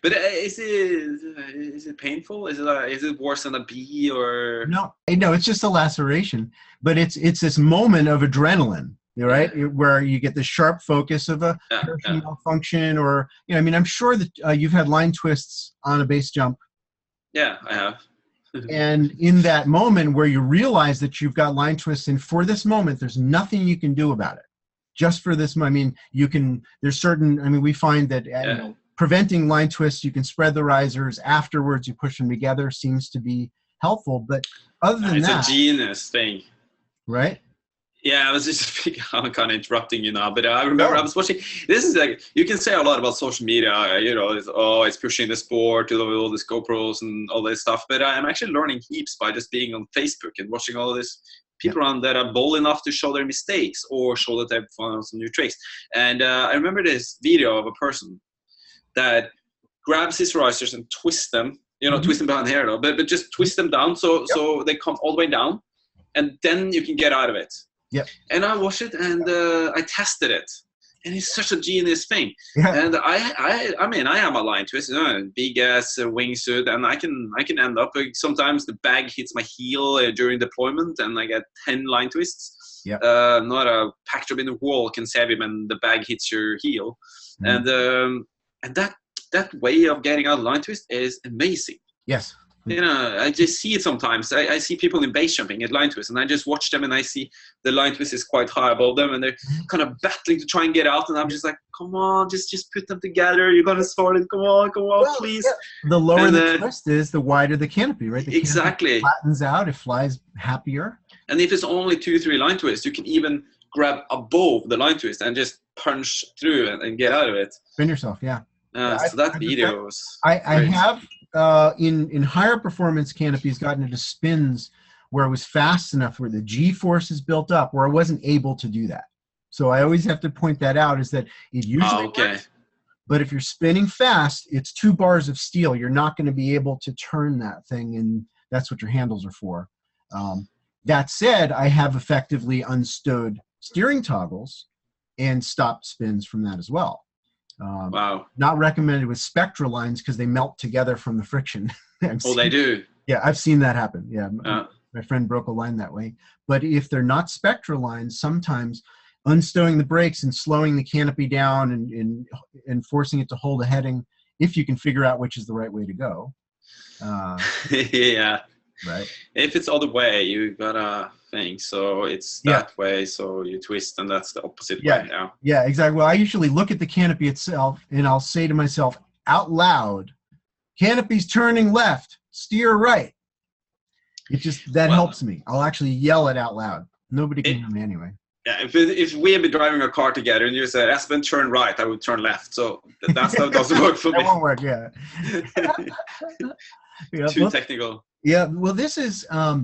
[SPEAKER 2] But is it painful? Is it worse than a bee or?
[SPEAKER 1] No, it's just a laceration, but it's this moment of adrenaline, right? Yeah. Where you get the sharp focus of a malfunction, or, you know, I mean, I'm sure that you've had line twists on a base jump.
[SPEAKER 2] Yeah, I have.
[SPEAKER 1] And in that moment where you realize that you've got line twists, and for this moment, there's nothing you can do about it. Just for this, I mean, we find that you know, preventing line twists, you can spread the risers. Afterwards, you push them together, seems to be helpful. But other than that.
[SPEAKER 2] It's a genius thing.
[SPEAKER 1] Right?
[SPEAKER 2] Yeah, I was just I'm kind of interrupting you now, but I remember I was watching. This is like, you can say a lot about social media, you know, it's pushing the sport to all these GoPros and all this stuff. But I'm actually learning heaps by just being on Facebook and watching all of this people around that are bold enough to show their mistakes or show that they've found some new tricks. And I remember this video of a person that grabs his risers and twists them, you know, twist them behind here though, but just twist them down so they come all the way down, and then you can get out of it.
[SPEAKER 1] Yep.
[SPEAKER 2] And I watched it, and I tested it, and it's such a genius thing.
[SPEAKER 1] Yeah.
[SPEAKER 2] And I mean, I am a line twist, you know, big ass wingsuit, and I can end up sometimes the bag hits my heel during deployment, and I get 10 line twists.
[SPEAKER 1] Yeah.
[SPEAKER 2] Not a pack job in the wall can save you when the bag hits your heel, and that way of getting out of line twist is amazing.
[SPEAKER 1] Yes.
[SPEAKER 2] You know, I just see it sometimes. I see people in base jumping at line twist, and I just watch them, and I see the line twist is quite high above them, and they're kind of battling to try and get out, and I'm just like, come on, just put them together. You're going to start it. Come on, please.
[SPEAKER 1] Yeah. The lower the twist is, the wider the canopy, right? The
[SPEAKER 2] exactly.
[SPEAKER 1] canopy flattens out. It flies happier.
[SPEAKER 2] And if it's only 2-3 line twists, you can even grab above the line twist and just punch through and get out of it.
[SPEAKER 1] Spin yourself, yeah.
[SPEAKER 2] So that video was
[SPEAKER 1] I have in higher performance canopies gotten into spins where it was fast enough, where the G force is built up, where I wasn't able to do that. So I always have to point that out, is that it usually works, but if you're spinning fast, it's 2 bars of steel. You're not going to be able to turn that thing, and that's what your handles are for. That said, I have effectively unstowed steering toggles and stopped spins from that as well.
[SPEAKER 2] Wow.
[SPEAKER 1] Not recommended with spectral lines because they melt together from the friction.
[SPEAKER 2] They do.
[SPEAKER 1] Yeah, I've seen that happen. Yeah, my friend broke a line that way. But if they're not spectral lines, sometimes unstowing the brakes and slowing the canopy down and forcing it to hold a heading, if you can figure out which is the right way to go.
[SPEAKER 2] Yeah.
[SPEAKER 1] Right.
[SPEAKER 2] If it's other way, you gotta think. So it's that way, so you twist, and that's the opposite way now.
[SPEAKER 1] Yeah, exactly. Well, I usually look at the canopy itself, and I'll say to myself, out loud, "Canopy's turning left, steer right." It just, that
[SPEAKER 2] Well,
[SPEAKER 1] helps me. I'll actually yell it out loud. Nobody can
[SPEAKER 2] it,
[SPEAKER 1] hear me anyway.
[SPEAKER 2] yeah, if we had been driving a car together and you said, Espen, turn right, I would turn left. So that's how it doesn't work for
[SPEAKER 1] That
[SPEAKER 2] me.
[SPEAKER 1] won't work, yeah. Yeah,
[SPEAKER 2] Too technical.
[SPEAKER 1] Yeah, well, this is, I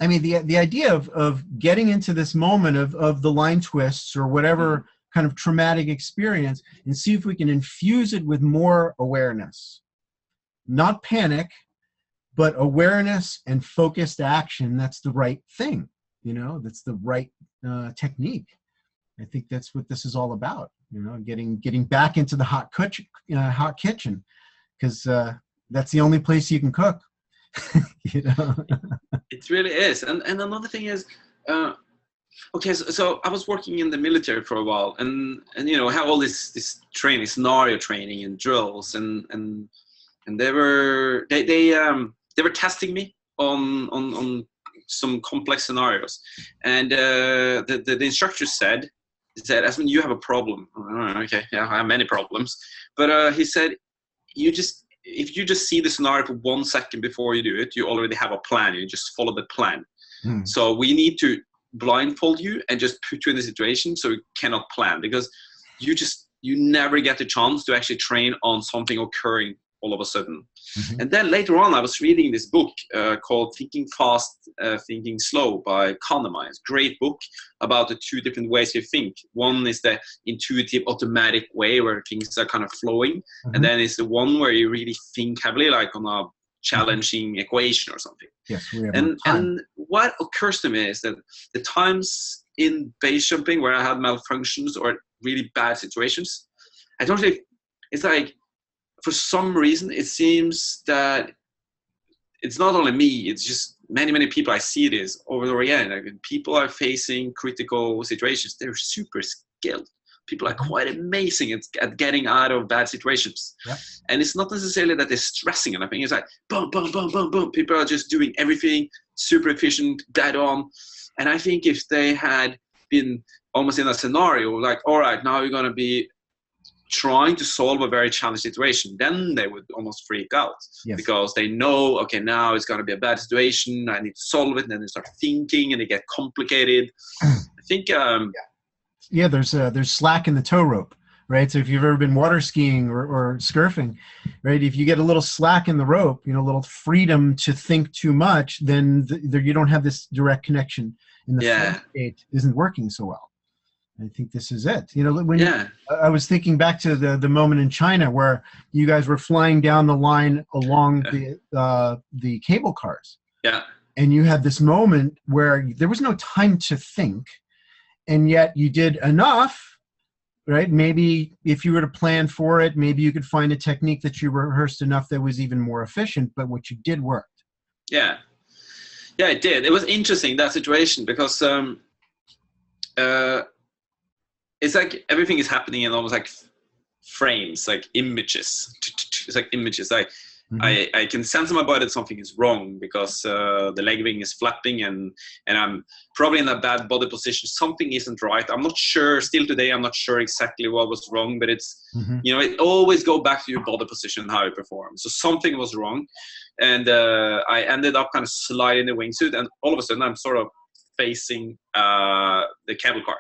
[SPEAKER 1] mean, the idea of getting into this moment of the line twists or whatever kind of traumatic experience, and see if we can infuse it with more awareness. Not panic, but awareness and focused action. That's the right thing, you know, that's the right technique. I think that's what this is all about, you know, getting back into the hot kitchen, because that's the only place you can cook. You know?
[SPEAKER 2] It really is. And another thing is, okay, so I was working in the military for a while, and you know, have all this training, scenario training and drills, and they were testing me on some complex scenarios, and the instructor said, "Espen, you have a problem." Okay, yeah, I have many problems, but he said, if you just see the scenario for 1 second before you do it, you already have a plan. You just follow the plan. So we need to blindfold you and just put you in the situation so you cannot plan, because you never get the chance to actually train on something occurring all of a sudden. And then later on, I was reading this book called Thinking Fast, Thinking Slow by Kahneman. It's a great book about the two different ways you think. One is the intuitive, automatic way where things are kind of flowing. And then it's the one where you really think heavily, like on a challenging equation or something.
[SPEAKER 1] Yes, we have
[SPEAKER 2] and what occurs to me is that the times in base jumping where I had malfunctions or really bad situations, I don't think, it's like, for some reason, it seems that it's not only me, it's just many people I see this over and over again. Like, people are facing critical situations. They're super skilled. People are quite amazing at getting out of bad situations.
[SPEAKER 1] Yeah.
[SPEAKER 2] And it's not necessarily that they're stressing anything. It's like, boom, boom, boom, boom, boom. People are just doing everything super efficient, dead on. And I think if they had been almost in a scenario, like, all right, now you're going to be trying to solve a very challenging situation, then they would almost freak out. Yes. Because they know, okay, now it's going to be a bad situation, I need to solve it, and then they start thinking and they get complicated. I think
[SPEAKER 1] there's slack in the tow rope, right? So if you've ever been water skiing or surfing, right, if you get a little slack in the rope, you know, a little freedom to think too much, then you don't have this direct connection, and the flow state isn't working so well. I think this is it. You know, when I was thinking back to the moment in China where you guys were flying down the line along the cable cars.
[SPEAKER 2] Yeah.
[SPEAKER 1] And you had this moment where there was no time to think, and yet you did enough, right? Maybe if you were to plan for it, maybe you could find a technique that you rehearsed enough that was even more efficient, but what you did worked.
[SPEAKER 2] Yeah. Yeah, it did. It was interesting, that situation, because it's like everything is happening in almost like frames, like images. It's like images. I can sense in my body that something is wrong because the leg wing is flapping and I'm probably in a bad body position. Something isn't right. I'm not sure. Still today, I'm not sure exactly what was wrong, but it's, you know, it always go back to your body position and how you perform. So something was wrong. And I ended up kind of sliding the wingsuit, and all of a sudden I'm sort of facing the cable car.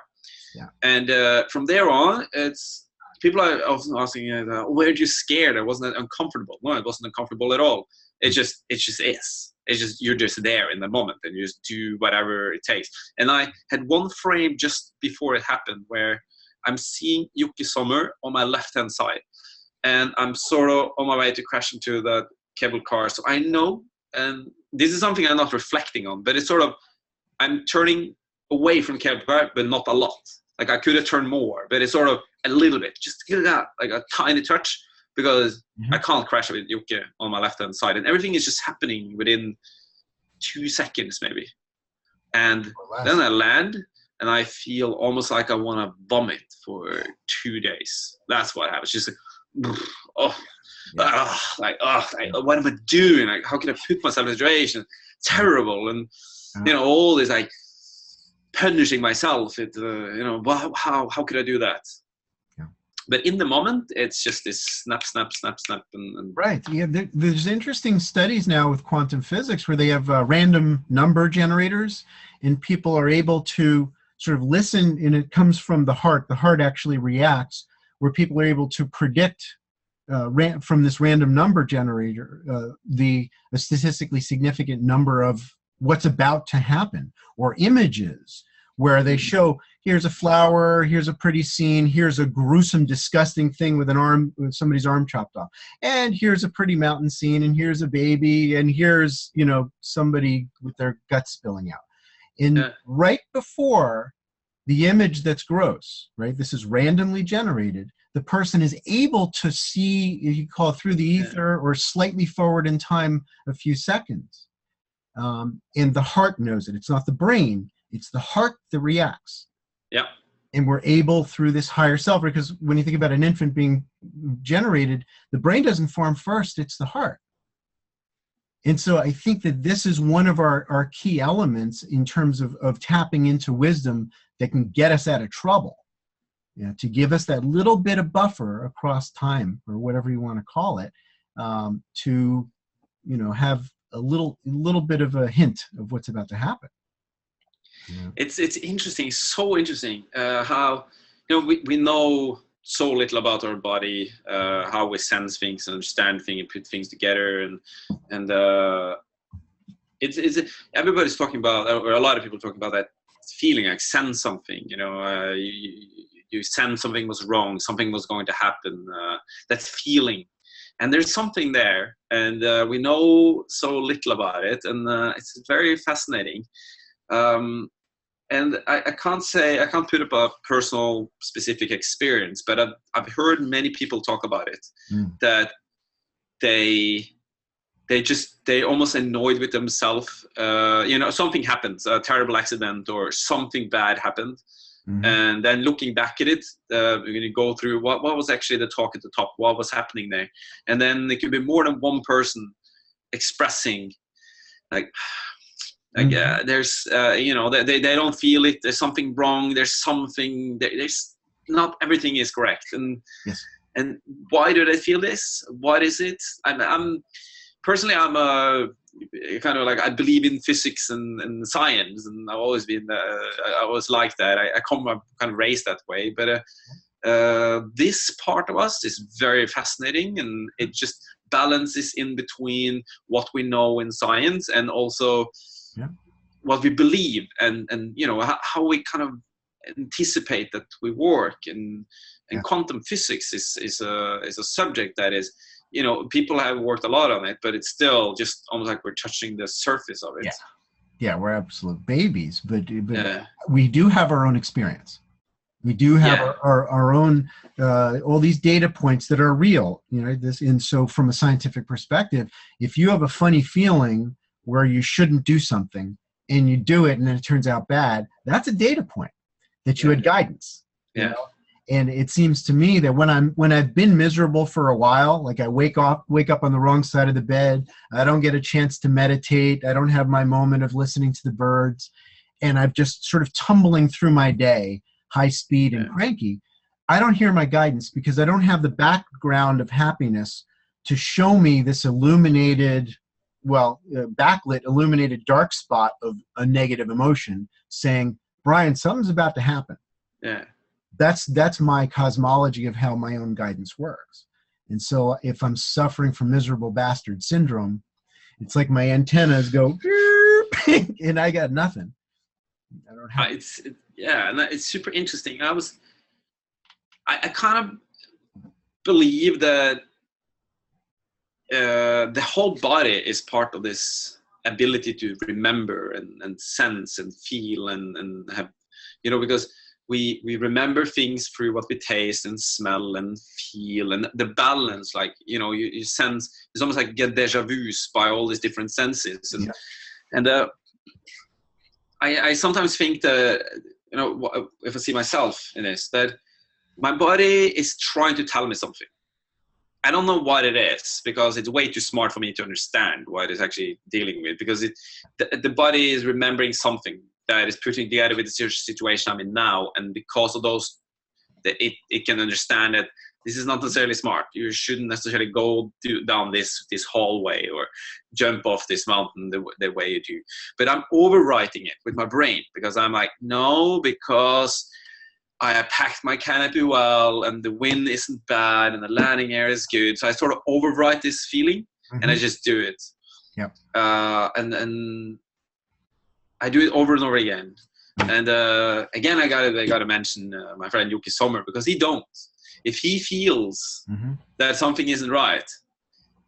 [SPEAKER 1] Yeah.
[SPEAKER 2] And from there on, it's people are often asking, "Were you scared? Or wasn't it uncomfortable?" No, it wasn't uncomfortable at all. It just is. It's just you're just there in the moment, and you just do whatever it takes. And I had one frame just before it happened where I'm seeing Yuki Sommer on my left-hand side, and I'm sort of on my way to crash into the cable car. So I know, and this is something I'm not reflecting on, but it's sort of I'm turning away from cable car, but not a lot. Like I could have turned more, but it's sort of a little bit, just get it out, like a tiny touch, because I can't crash with Yuki on my left-hand side. And everything is just happening within 2 seconds maybe. And then I land and I feel almost like I want to vomit for 2 days. That's what happens. Just like, what am I doing? Like, how can I put myself in a situation? Terrible. And, you know, all this like, punishing myself, how could I do that? But in the moment, it's just this snap, snap, snap, snap, and
[SPEAKER 1] Right. Yeah, there's interesting studies now with quantum physics where they have random number generators, and people are able to sort of listen, and it comes from the heart. The heart actually reacts, where people are able to predict from this random number generator a statistically significant number of what's about to happen, or images where they show, here's a flower, here's a pretty scene, here's a gruesome, disgusting thing with somebody's arm chopped off, and here's a pretty mountain scene, and here's a baby, and here's, you know, somebody with their guts spilling out. And right before the image that's gross, right, this is randomly generated, the person is able to see, you call it through the ether or slightly forward in time a few seconds. And the heart knows it. It's not the brain. It's the heart that reacts.
[SPEAKER 2] Yeah.
[SPEAKER 1] And we're able through this higher self, because when you think about an infant being generated, the brain doesn't form first, it's the heart. And so I think that this is one of our key elements in terms of tapping into wisdom that can get us out of trouble. You know, to give us that little bit of buffer across time, or whatever you want to call it, to, you know, have a little bit of a hint of what's about to happen. Yeah.
[SPEAKER 2] It's interesting, so interesting how, you know, we know so little about our body, how we sense things and understand things and put things together, and it's everybody's talking about, or a lot of people talking about that feeling, like sense something, you know, you sense something was wrong, something was going to happen, that feeling. And there's something there, and we know so little about it, and it's very fascinating. And I can't put up a personal specific experience, but I've heard many people talk about it, that they almost annoyed with themselves. You know, something happens, a terrible accident or something bad happened. And then looking back at it, we're going to go through what was actually the talk at the top, what was happening there. And then there could be more than one person expressing, like there's, you know, they don't feel it. There's something wrong. There's something, there's not everything is correct. And, and why do they feel this? What is it? I'm personally, I'm a kind of like, I believe in physics and science, and I've always been, I was like that. I'm kind of raised that way, but this part of us is very fascinating, and it just balances in between what we know in science and also what we believe, and you know, how we kind of anticipate that we work, and quantum physics is a subject that is, you know, people have worked a lot on it, but it's still just almost like we're touching the surface of it.
[SPEAKER 1] Yeah, we're absolute babies, but we do have our own experience. We do have our own, all these data points that are real, you know, and so from a scientific perspective, if you have a funny feeling where you shouldn't do something and you do it and then it turns out bad, that's a data point that you had guidance. You know? And it seems to me that when I've been miserable for a while, like I wake up on the wrong side of the bed, I don't get a chance to meditate, I don't have my moment of listening to the birds, and I'm just sort of tumbling through my day, high speed and cranky, I don't hear my guidance, because I don't have the background of happiness to show me this illuminated, backlit, illuminated dark spot of a negative emotion saying, Brian, something's about to happen. That's my cosmology of how my own guidance works. And so if I'm suffering from miserable bastard syndrome, it's like my antennas go and I got nothing. I don't have
[SPEAKER 2] and it's super interesting. I kind of believe that the whole body is part of this ability to remember and sense and feel and have, you know, because we remember things through what we taste and smell and feel, and the balance, like, you know, you sense, it's almost like get deja vus by all these different senses. And I sometimes think that, you know, if I see myself in this, that my body is trying to tell me something. I don't know what it is, because it's way too smart for me to understand what it's actually dealing with, because the body is remembering something that is putting together with the situation I'm in now, and because of those it can understand that this is not necessarily smart. You shouldn't necessarily go down this hallway or jump off this mountain the way you do. But I'm overwriting it with my brain because I'm like, no, because I have packed my canopy well and the wind isn't bad and the landing area is good. So I sort of overwrite this feeling and I just do it.
[SPEAKER 1] Yep.
[SPEAKER 2] And I do it over and over again. And again, I gotta mention my friend Yuki Sommer, because he don't. If he feels that something isn't right,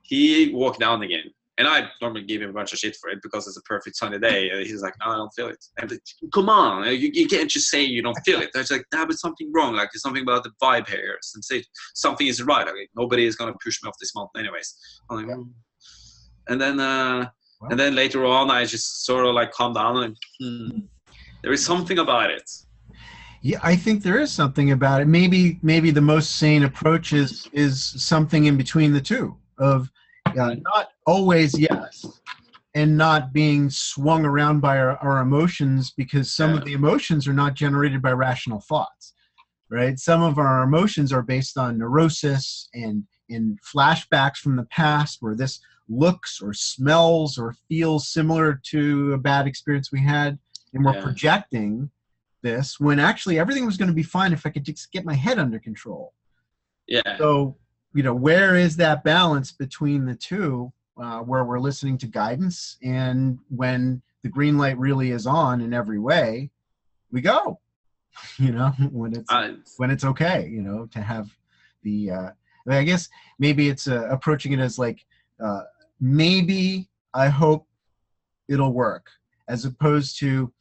[SPEAKER 2] he walk down again. And I normally give him a bunch of shit for it because it's a perfect sunny day. And he's like, no, I don't feel it. And I'm like, come on, you can't just say you don't feel it. I was like, nah, but something wrong. Like, there's something about the vibe here. And say something isn't right. Like, nobody is going to push me off this mountain anyways. I'm like, and then later on, I just sort of like calm down and there is something about it.
[SPEAKER 1] Yeah, I think there is something about it. Maybe the most sane approach is something in between the two of not always yes, and not being swung around by our emotions, because some of the emotions are not generated by rational thoughts, right? Some of our emotions are based on neurosis and in flashbacks from the past where this looks or smells or feels similar to a bad experience we had, and we're projecting this when actually everything was going to be fine if I could just get my head under control.
[SPEAKER 2] Yeah.
[SPEAKER 1] So, where is that balance between the two, where we're listening to guidance and when the green light really is on in every way, we go, when it's okay, to have the, I guess maybe it's approaching it as like, maybe I hope it'll work, as opposed to,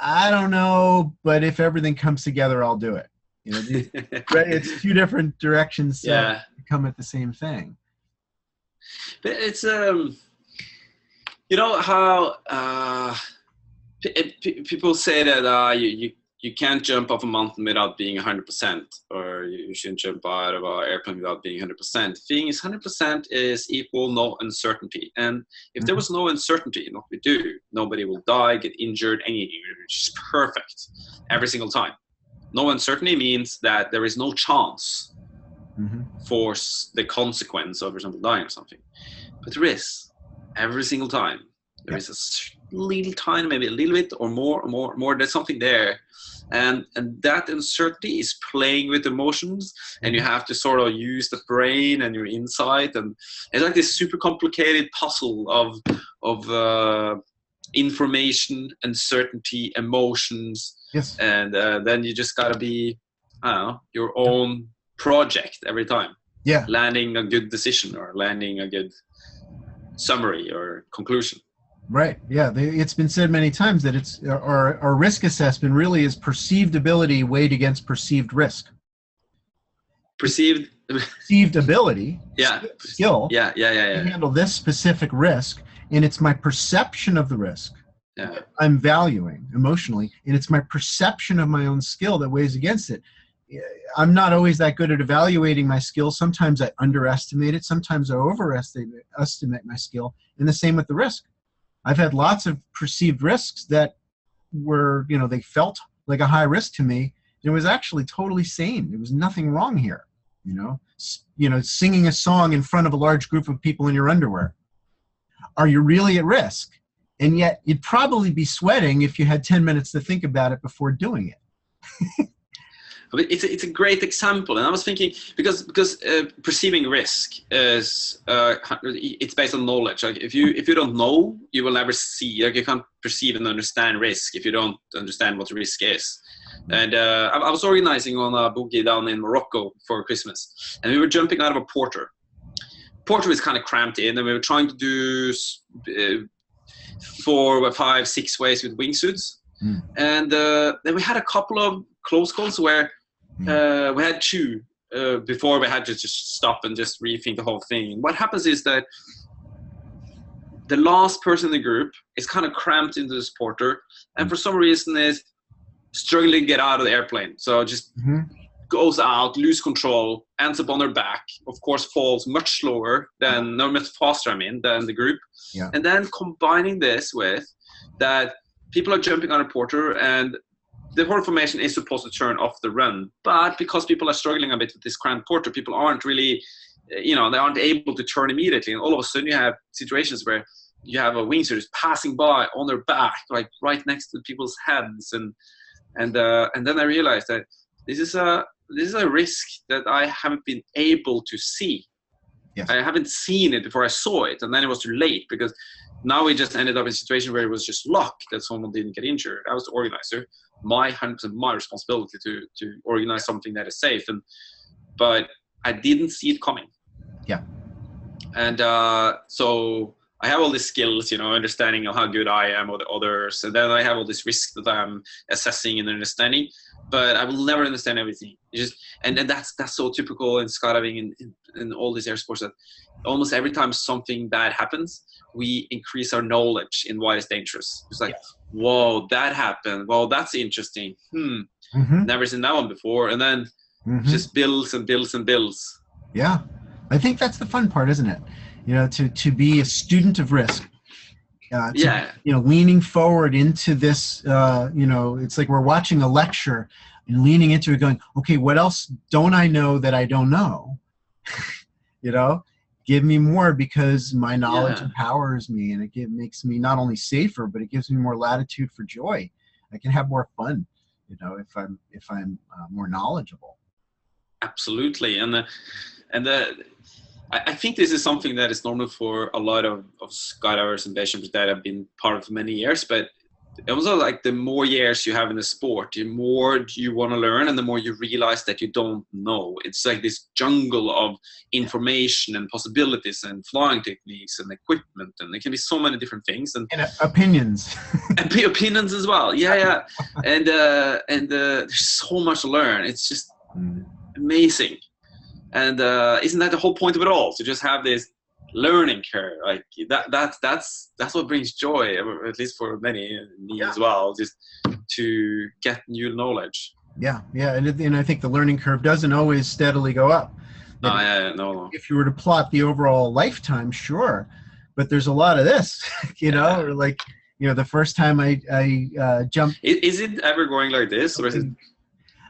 [SPEAKER 1] I don't know, but if everything comes together, I'll do it. It's two different directions that come at the same thing.
[SPEAKER 2] But it's how people say that you can't jump off a mountain without being 100%, or you shouldn't jump out of an airplane without being 100%. The thing is, 100% is equal no uncertainty. And if there was no uncertainty in what we do, nobody will die, get injured, anything. It's just perfect every single time. No uncertainty means that there is no chance for the consequence of, for example, dying or something. But there is every single time. There is a little tiny, maybe a little bit or more. There's something there. And that uncertainty is playing with emotions, and you have to sort of use the brain and your insight, and it's like this super complicated puzzle of information, uncertainty, emotions, and then you just gotta be, your own project every time. Yeah, landing a good decision or landing a good summary or conclusion.
[SPEAKER 1] Right. Yeah. It's been said many times that it's our risk assessment really is perceived ability weighed against perceived risk.
[SPEAKER 2] Perceived
[SPEAKER 1] ability. Skill.
[SPEAKER 2] Yeah.
[SPEAKER 1] To handle this specific risk, and it's my perception of the risk. Yeah. I'm valuing emotionally, and it's my perception of my own skill that weighs against it. I'm not always that good at evaluating my skill. Sometimes I underestimate it. Sometimes I overestimate my skill. And the same with the risk. I've had lots of perceived risks that were, they felt like a high risk to me. It was actually totally sane. There was nothing wrong here. Singing a song in front of a large group of people in your underwear. Are you really at risk? And yet you'd probably be sweating if you had 10 minutes to think about it before doing it.
[SPEAKER 2] It's a great example, and I was thinking because perceiving risk is it's based on knowledge. Like if you don't know, you will never see. Like you can't perceive and understand risk if you don't understand what risk is. And I was organizing on a boogie down in Morocco for Christmas, and we were jumping out of a porter. Porter was kind of cramped in, and we were trying to do 4, 5, 6 ways with wingsuits. And then we had a couple of close calls where we had 2 before we had to just stop and just rethink the whole thing. What happens is that the last person in the group is kind of cramped into this porter, and for some reason is struggling to get out of the airplane. So just goes out, lose control, ends up on their back, of course falls much slower than, no, much faster, than the group. Yeah. And then combining this with that people are jumping on a porter and the whole formation is supposed to turn off the run, but because people are struggling a bit with this cramped quarter, people aren't really, they aren't able to turn immediately, and all of a sudden you have situations where you have a wingsuit just passing by on their back, like right next to people's heads, and then I realized that this is a risk that I haven't been able to see.
[SPEAKER 1] Yes.
[SPEAKER 2] I haven't seen it before I saw it, and then it was too late, because now we just ended up in a situation where it was just luck that someone didn't get injured. I was the organizer. My 100% my responsibility to organize something that is safe, but I didn't see it coming.
[SPEAKER 1] Yeah.
[SPEAKER 2] And so I have all these skills, understanding of how good I am or the others, and then I have all this risk that I'm assessing and understanding, but I will never understand everything. It's just, and that's so typical in skydiving in all these air sports, that almost every time something bad happens, we increase our knowledge in why it's dangerous. It's like, whoa, that happened. Well, that's interesting. Never seen that one before. And then just builds and builds and builds.
[SPEAKER 1] Yeah. I think that's the fun part, isn't it? To be a student of risk. Leaning forward into this, it's like we're watching a lecture and leaning into it going, okay, what else don't I know that I don't know? Give me more, because my knowledge empowers me, and it makes me not only safer, but it gives me more latitude for joy. I can have more fun, if I'm more knowledgeable.
[SPEAKER 2] Absolutely. I think this is something that is normal for a lot of skydivers and base jumpers that have been part of for many years, but also, like, the more years you have in the sport, the more you want to learn, and the more you realize that you don't know. It's like this jungle of information and possibilities and flying techniques and equipment, and there can be so many different things, and
[SPEAKER 1] opinions
[SPEAKER 2] and opinions as well. And there's so much to learn. It's just amazing. And isn't that the whole point of it all? To just have this learning curve, like that's what brings joy, at least for many, me as well, just to get new knowledge. And I think the learning curve doesn't always steadily go up. No.
[SPEAKER 1] If you were to plot the overall lifetime, sure, but there's a lot of this, or like, the first time I jumped.
[SPEAKER 2] Is it ever going like this, or is it?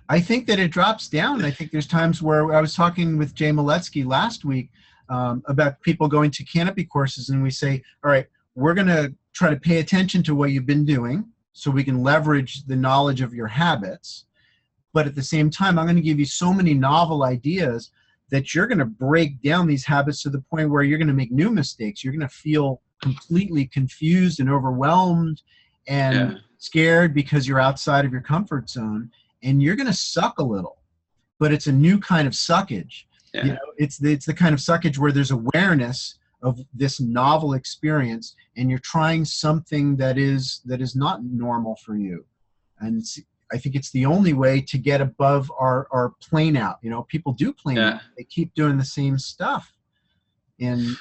[SPEAKER 1] I think that it drops down. I think there's times where I was talking with Jay Maletsky last week about people going to canopy courses, and we say, all right, we're going to try to pay attention to what you've been doing so we can leverage the knowledge of your habits. But at the same time, I'm going to give you so many novel ideas that you're going to break down these habits to the point where you're going to make new mistakes. You're going to feel completely confused and overwhelmed and scared because you're outside of your comfort zone. And you're going to suck a little, but it's a new kind of suckage. It's the kind of suckage where there's awareness of this novel experience, and you're trying something that is not normal for you. And I think it's the only way to get above our plane out. People do plane out. They keep doing the same stuff. And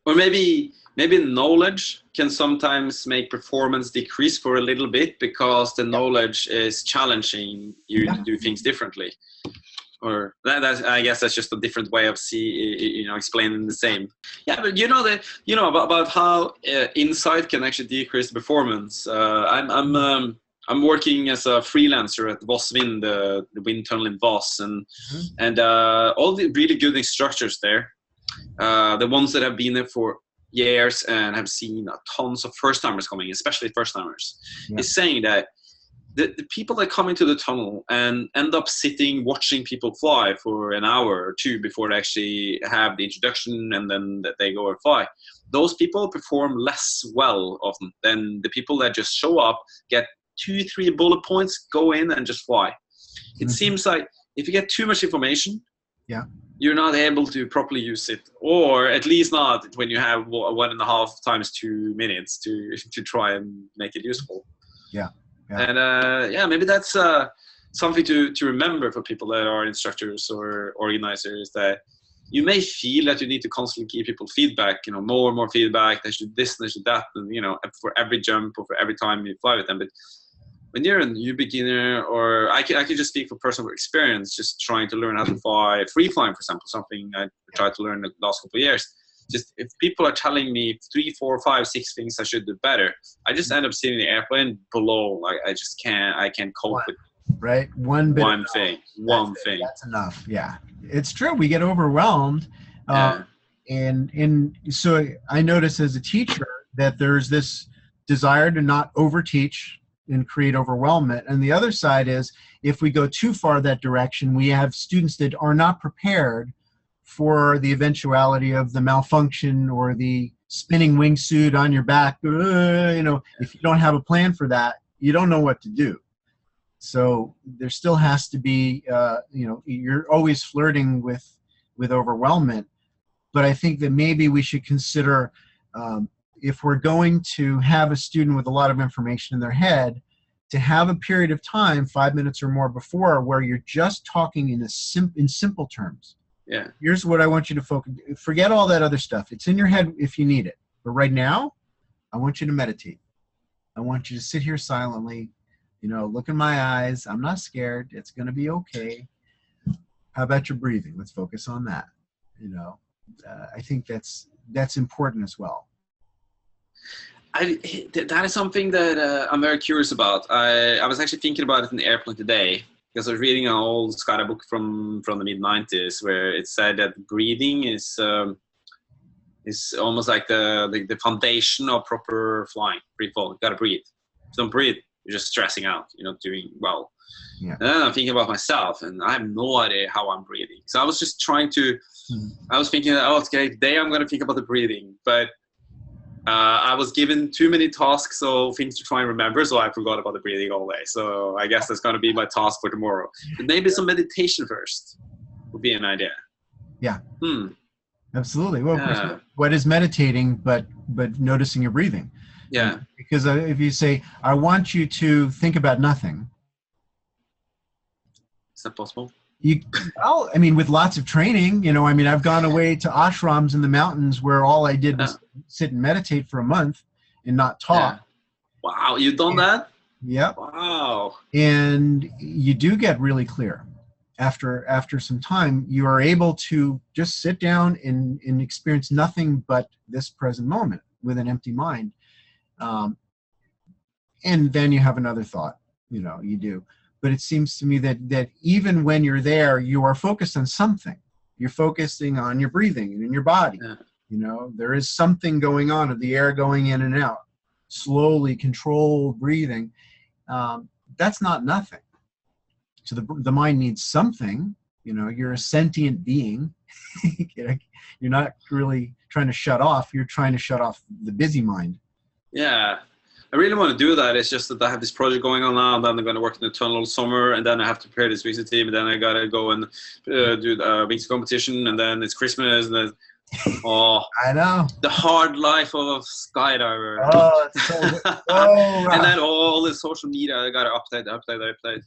[SPEAKER 2] or maybe knowledge can sometimes make performance decrease for a little bit, because the knowledge is challenging you to do things differently. Or I guess that's just a different way of explaining the same. But about how insight can actually decrease performance. I'm working as a freelancer at Voss Wind, the wind tunnel in Voss, and all the really good instructors there. The ones that have been there for years and have seen tons of first-timers coming, especially first-timers, is saying that the people that come into the tunnel and end up sitting watching people fly for an hour or two before they actually have the introduction and then that they go and fly, those people perform less well often than the people that just show up, get 2-3 bullet points, go in and just fly. It seems like if you get too much information, you're not able to properly use it, or at least not when you have 1.5 times 2 minutes to try and make it useful. And maybe that's something to remember for people that are instructors or organizers, that you may feel that you need to constantly give people feedback, more and more feedback. They should do this, they should do that, and for every jump or for every time you fly with them. But when you're a new beginner, or I can just speak for personal experience, just trying to learn how to fly free flying, for example, something I tried to learn the last couple of years. Just if people are telling me 3, 4, 5, 6 things I should do better, I just end up sitting in the airplane below. Like I just can't. I can't cope with
[SPEAKER 1] right. One bit
[SPEAKER 2] one thing. One thing.
[SPEAKER 1] That's enough. Yeah, it's true. We get overwhelmed.
[SPEAKER 2] Yeah.
[SPEAKER 1] And so I notice as a teacher that there's this desire to not overteach and create overwhelmment. And the other side is if we go too far that direction, we have students that are not prepared for the eventuality of the malfunction or the spinning wingsuit on your back. If you don't have a plan for that, you don't know what to do. So there still has to be, you're always flirting with overwhelmment. But I think that maybe we should consider if we're going to have a student with a lot of information in their head, to have a period of time, 5 minutes or more before, where you're just talking in simple terms.
[SPEAKER 2] Yeah.
[SPEAKER 1] Here's what I want you to focus. Forget all that other stuff. It's in your head if you need it. But right now, I want you to meditate. I want you to sit here silently, look in my eyes. I'm not scared. It's going to be okay. How about your breathing? Let's focus on that. I think that's important as well.
[SPEAKER 2] That is something that I'm very curious about. I was actually thinking about it in the airplane today because I was reading an old Skada book from the mid-90s where it said that breathing is almost like the foundation of proper flying. Free fall. You gotta breathe. If you don't breathe, you're just stressing out. You're not doing well.
[SPEAKER 1] Yeah.
[SPEAKER 2] And then I'm thinking about myself, and I have no idea how I'm breathing. So I was just trying to. I was thinking, okay, today I'm gonna think about the breathing, but I was given too many tasks, so things to try and remember, so I forgot about the breathing all day. So I guess that's going to be my task for tomorrow. But maybe some meditation first would be an idea.
[SPEAKER 1] Yeah. Absolutely. Well, of course, what is meditating but noticing your breathing?
[SPEAKER 2] Yeah.
[SPEAKER 1] Because if you say, I want you to think about nothing.
[SPEAKER 2] Is that possible?
[SPEAKER 1] With lots of training, I've gone away to ashrams in the mountains where all I did was sit and meditate for a month and not talk.
[SPEAKER 2] Yeah. Wow, you've done that?
[SPEAKER 1] Yep.
[SPEAKER 2] Wow.
[SPEAKER 1] And you do get really clear. After some time, you are able to just sit down and experience nothing but this present moment with an empty mind. And then you have another thought, you do. But it seems to me that even when you're there, you are focused on something. You're focusing on your breathing and in your body. Yeah. There is something going on of the air going in and out, slowly controlled breathing. That's not nothing. So the mind needs something. You're a sentient being. You're not really trying to shut off. You're trying to shut off the busy mind. Yeah.
[SPEAKER 2] I really want to do that. It's just that I have this project going on now, and then I'm going to work in the tunnel all summer, and then I have to prepare this Wings team, and then I got to go and do the Wings competition, and then it's Christmas, and then,
[SPEAKER 1] I know.
[SPEAKER 2] The hard life of a skydiver.
[SPEAKER 1] Oh, it's so
[SPEAKER 2] and then all the social media, I got to update.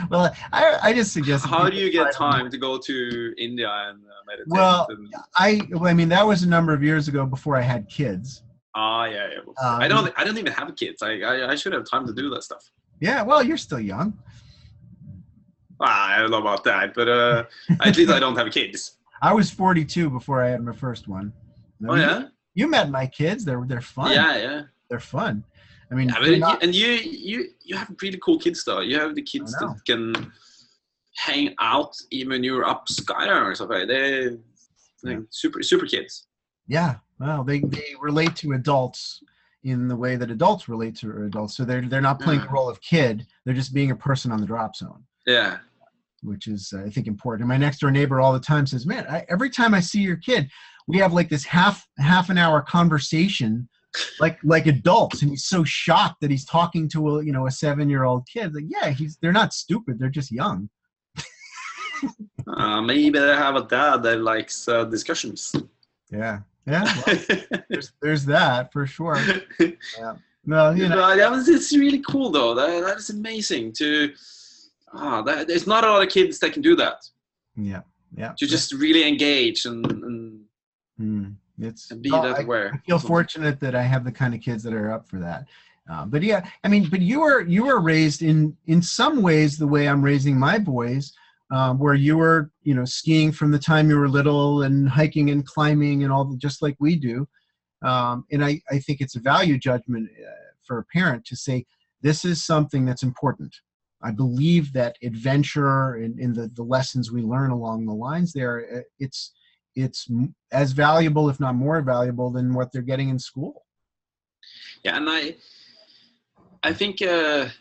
[SPEAKER 1] Well, I just suggest.
[SPEAKER 2] How do you get time to go to India and meditate?
[SPEAKER 1] Well, that was a number of years ago before I had kids.
[SPEAKER 2] Yeah. I don't even have kids. I should have time to do that stuff.
[SPEAKER 1] Yeah, well, you're still young.
[SPEAKER 2] I don't know about that, but at least I don't have kids.
[SPEAKER 1] I was 42 before I had my first one.
[SPEAKER 2] Yeah?
[SPEAKER 1] You met my kids. They're fun.
[SPEAKER 2] Yeah.
[SPEAKER 1] They're fun.
[SPEAKER 2] And you have really cool kids though. You have the kids that can hang out even when you're up skydiving or something. They're super kids.
[SPEAKER 1] Yeah. Well, they relate to adults in the way that adults relate to adults. So they're not playing the role of kid. They're just being a person on the drop zone.
[SPEAKER 2] Yeah.
[SPEAKER 1] Which is, I think, important. And my next door neighbor all the time says, man, every time I see your kid, we have like this half an hour conversation like adults. And he's so shocked that he's talking to a 7-year-old kid. Like, yeah, they're not stupid. They're just young.
[SPEAKER 2] Maybe they have a dad that likes discussions.
[SPEAKER 1] Yeah. Yeah, well, there's that for sure. Yeah. No,
[SPEAKER 2] it's really cool though. That is amazing. There's not a lot of kids that can do that.
[SPEAKER 1] Yeah.
[SPEAKER 2] To just really engage and be that aware.
[SPEAKER 1] I feel fortunate that I have the kind of kids that are up for that. But you were raised in some ways the way I'm raising my boys, where you were, skiing from the time you were little and hiking and climbing and all, just like we do. And I think it's a value judgment for a parent to say, this is something that's important. I believe that adventure and in the lessons we learn along the lines there, it's as valuable, if not more valuable, than what they're getting in school.
[SPEAKER 2] Yeah, and I think I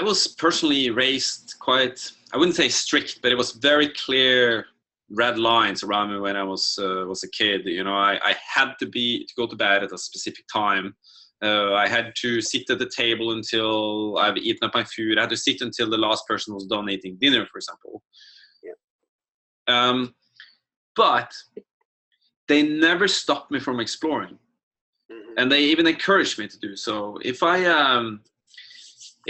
[SPEAKER 2] was personally raised quite, I wouldn't say strict, but it was very clear red lines around me when I was a kid. I had to go to bed at a specific time. I had to sit at the table until I've eaten up my food. I had to sit until the last person was done eating dinner, for example. Yeah. But they never stopped me from exploring. Mm-hmm. And they even encouraged me to do so. If I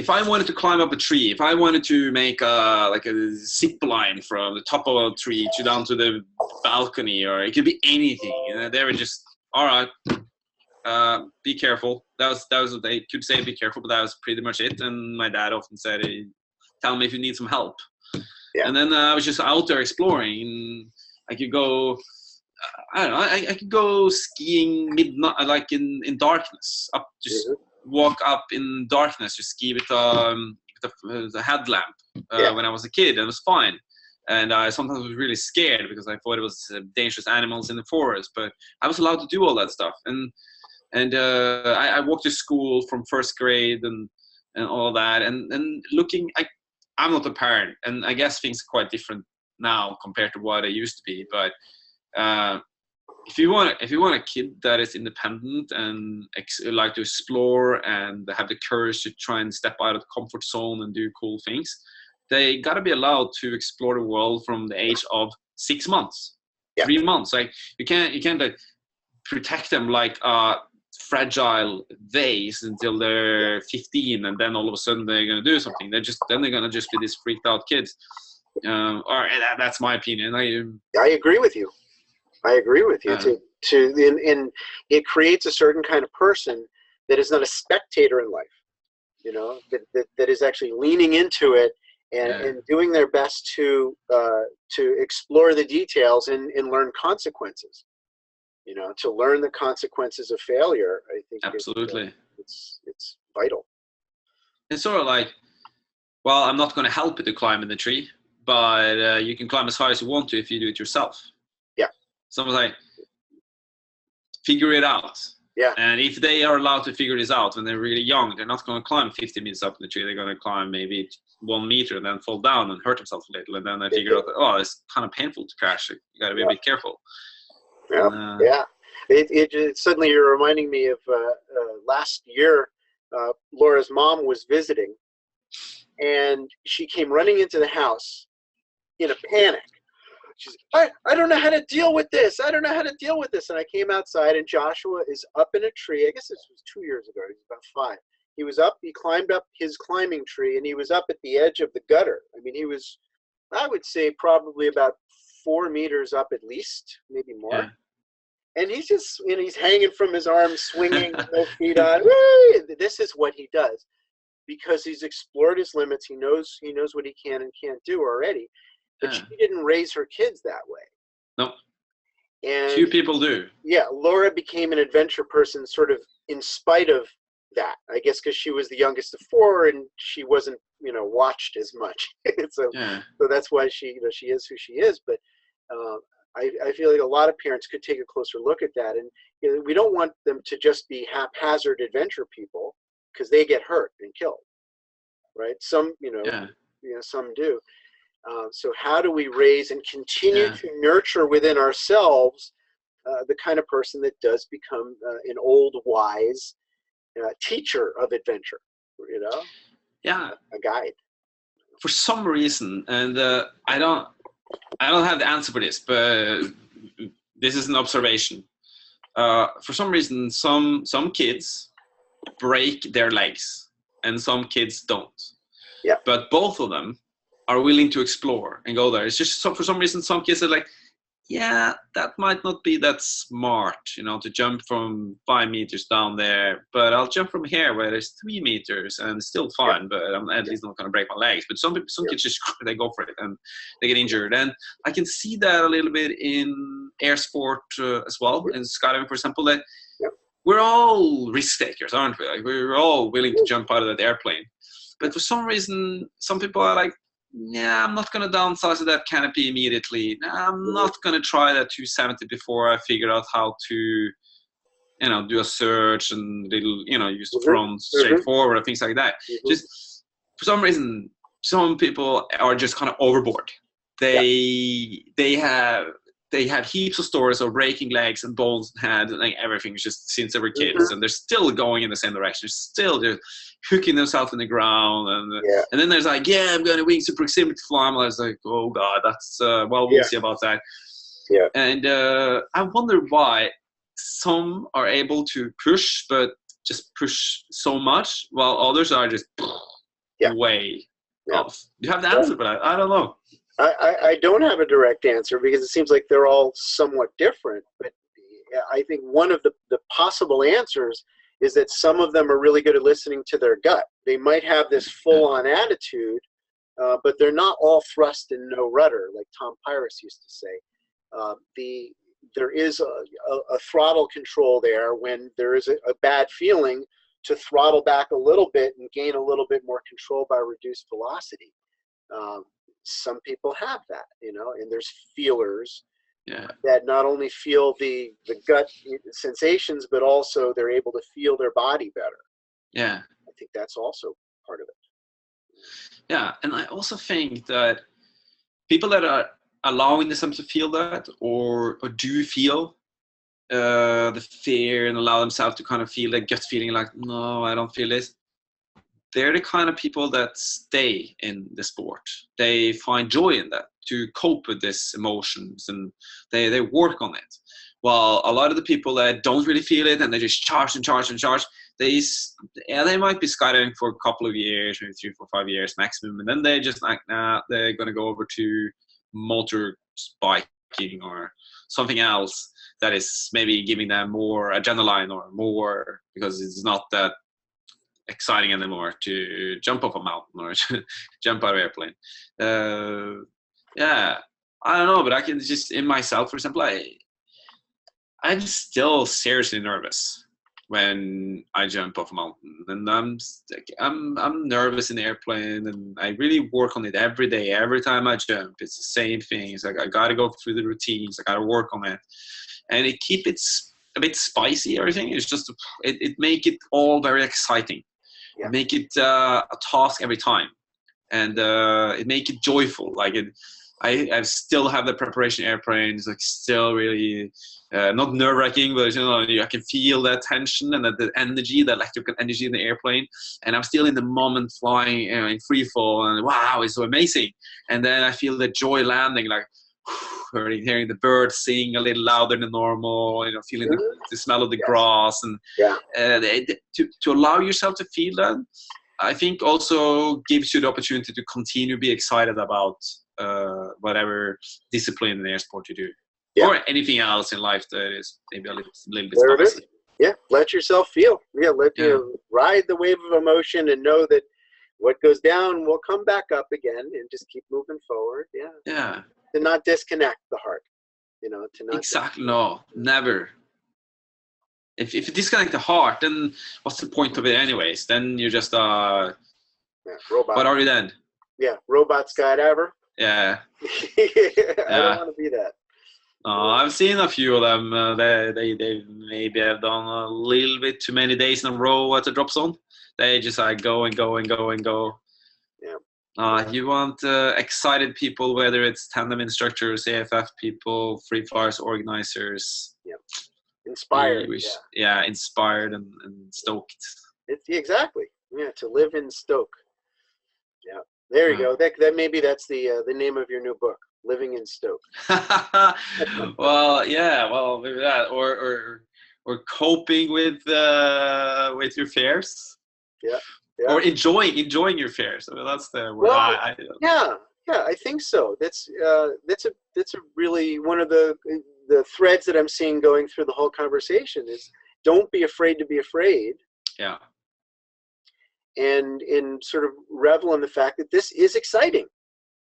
[SPEAKER 2] wanted to climb up a tree, if I wanted to make a zip line from the top of a tree down to the balcony, or it could be anything, they were just, all right, be careful. That was what they could say, be careful, but that was pretty much it. And my dad often said, hey, tell me if you need some help. Yeah. And then I was just out there exploring. I could go, I don't know, I could go skiing midnight, like in darkness, walk up in darkness, just ski with the headlamp when I was a kid, and it was fine. And I sometimes was really scared because I thought it was dangerous animals in the forest, but I was allowed to do all that stuff. And I walked to school from first grade and all that. And looking, I'm not a parent, and I guess things are quite different now compared to what they used to be. But if you want a kid that is independent and like to explore and have the courage to try and step out of the comfort zone and do cool things, they got to be allowed to explore the world from the age of 6 months, 3 months. Like you can't like, protect them like a fragile vase until they're 15, and then all of a sudden they're going to do something. They're going to just be these freaked out kids. Or that's my opinion.
[SPEAKER 3] I agree with you. And it creates a certain kind of person that is not a spectator in life, that is actually leaning into it and doing their best to explore the details and learn consequences. To learn the consequences of failure, I think
[SPEAKER 2] absolutely
[SPEAKER 3] it's vital.
[SPEAKER 2] It's sort of like, well, I'm not going to help you to climb in the tree, but you can climb as high as you want to if you do it yourself.
[SPEAKER 3] Yeah.
[SPEAKER 2] Someone's like, figure it out.
[SPEAKER 3] Yeah.
[SPEAKER 2] And if they are allowed to figure this out when they're really young, they're not going to climb 50 meters up in the tree. They're going to climb maybe 1 meter and then fall down and hurt themselves a little. And then they figure out that, oh, it's kind of painful to crash. You got to be a bit careful.
[SPEAKER 3] Yeah. It suddenly you're reminding me of last year. Laura's mom was visiting, and she came running into the house in a panic. She's, I don't know how to deal with this. And I came outside, and Joshua is up in a tree. I guess this was 2 years ago. He was about 5. He climbed up his climbing tree, and he was up at the edge of the gutter. I mean, he was, I would say, probably about 4 meters up at least, maybe more. Yeah. And he's just, he's hanging from his arms, swinging, no feet on. This is what he does because he's explored his limits. He knows what he can and can't do already. But she didn't raise her kids that way.
[SPEAKER 2] No.
[SPEAKER 3] And
[SPEAKER 2] few people do.
[SPEAKER 3] Yeah, Laura became an adventure person sort of in spite of that. I guess because she was the youngest of 4 and she wasn't, watched as much. So that's why she is who she is. But I feel like a lot of parents could take a closer look at that, and we don't want them to just be haphazard adventure people because they get hurt and killed, right? Some, some do. So how do we raise and continue to nurture within ourselves the kind of person that does become an old, wise teacher of adventure?
[SPEAKER 2] Yeah,
[SPEAKER 3] a guide.
[SPEAKER 2] For some reason, and I don't have the answer for this, but this is an observation. For some reason, some kids break their legs, and some kids don't.
[SPEAKER 3] Yeah.
[SPEAKER 2] But both of them are willing to explore and go there. It's just for some reason, some kids are like, yeah, that might not be that smart, to jump from 5 meters down there, but I'll jump from here where there's 3 meters and it's still fun, but I'm at least not going to break my legs. But some kids just, they go for it and they get injured. And I can see that a little bit in air sport as well, in skydiving, for example, that we're all risk takers, aren't we? Like, we're all willing to jump out of that airplane. But for some reason, some people are like, yeah, I'm not going to downsize to that canopy immediately. Nah, I'm not going to try that 270 before I figure out how to, do a search and little, use the front straightforward and things like that. Just for some reason, some people are just kind of overboard. They have heaps of stories of breaking legs and bones and head and like everything just since they were kids, and they're still going in the same direction. They're still just hooking themselves in the ground, and then there's like, I'm going to wings to proximity fly. I was like, oh god, that's we'll see about that. And I wonder why some are able to push, but just push so much, while others are just way off. You have the answer, but I don't know.
[SPEAKER 3] I don't have a direct answer because it seems like they're all somewhat different. But I think one of the possible answers is that some of them are really good at listening to their gut. They might have this full-on attitude, but they're not all thrust and no rudder, like Tom Pyrus used to say. There is a throttle control there when there is a bad feeling, to throttle back a little bit and gain a little bit more control by reduced velocity. Some people have that, and there's feelers that not only feel the gut sensations, but also they're able to feel their body better.
[SPEAKER 2] Yeah.
[SPEAKER 3] I think that's also part of it.
[SPEAKER 2] Yeah, and I also think that people that are allowing themselves to feel that or do feel the fear and allow themselves to kind of feel that gut feeling like, no, I don't feel this. They're the kind of people that stay in the sport. They find joy in that, to cope with these emotions, and they work on it. While a lot of the people that don't really feel it and they just charge, they might be skydiving for a couple of years, maybe 3, 4, 5 years maximum, and then they just like, nah, they're going to go over to motor biking or something else that is maybe giving them more adrenaline or more, because it's not that exciting anymore to jump off a mountain or to jump out of an airplane. I don't know, but I can just, in myself, for example, I'm still seriously nervous when I jump off a mountain, and I'm nervous in the airplane, and I really work on it every day. Every time I jump, it's the same thing. It's like I got to go through the routines. I got to work on it, and it keep it a bit spicy. Everything is just it make it all very exciting. Make it a task every time, and it make it joyful. Like I still have the preparation airplane. It's like still really not nerve-wracking, but I can feel that tension and the energy, that electrical energy in the airplane. And I'm still in the moment, flying in free fall, and wow, it's so amazing. And then I feel the joy landing, like hearing the birds sing a little louder than normal, feeling the smell of the grass, and to allow yourself to feel that, I think also gives you the opportunity to continue to be excited about whatever discipline in air sport you do, or anything else in life that is maybe a little bit spicy.
[SPEAKER 3] Yeah, let yourself feel. Let you ride the wave of emotion and know that what goes down will come back up again, and just keep moving forward. Yeah. To not disconnect the heart, to not.
[SPEAKER 2] Exactly. No, never. If you disconnect the heart, then what's the point of it anyways? Then you're just robot. What are you then?
[SPEAKER 3] Yeah, robot skydiver.
[SPEAKER 2] Yeah.
[SPEAKER 3] I don't want to be that.
[SPEAKER 2] I've seen a few of them. They maybe have done a little bit too many days in a row at the drop zone. They just like go and go and go and go. Yeah. You want excited people, whether it's tandem instructors, AFF people, free flyers, organizers.
[SPEAKER 3] Yeah. Inspired.
[SPEAKER 2] Inspired and stoked.
[SPEAKER 3] Exactly. Yeah, to live in Stoke. Yeah. There you go. That maybe that's the name of your new book, Living in Stoke.
[SPEAKER 2] Well, maybe that, or coping with your fears.
[SPEAKER 3] Yeah.
[SPEAKER 2] Or enjoying your fears. I mean, that's the word.
[SPEAKER 3] Well, I think so. That's a that's a really one of the threads that I'm seeing going through the whole conversation is don't be afraid to be afraid.
[SPEAKER 2] Yeah.
[SPEAKER 3] And sort of revel in the fact that this is exciting,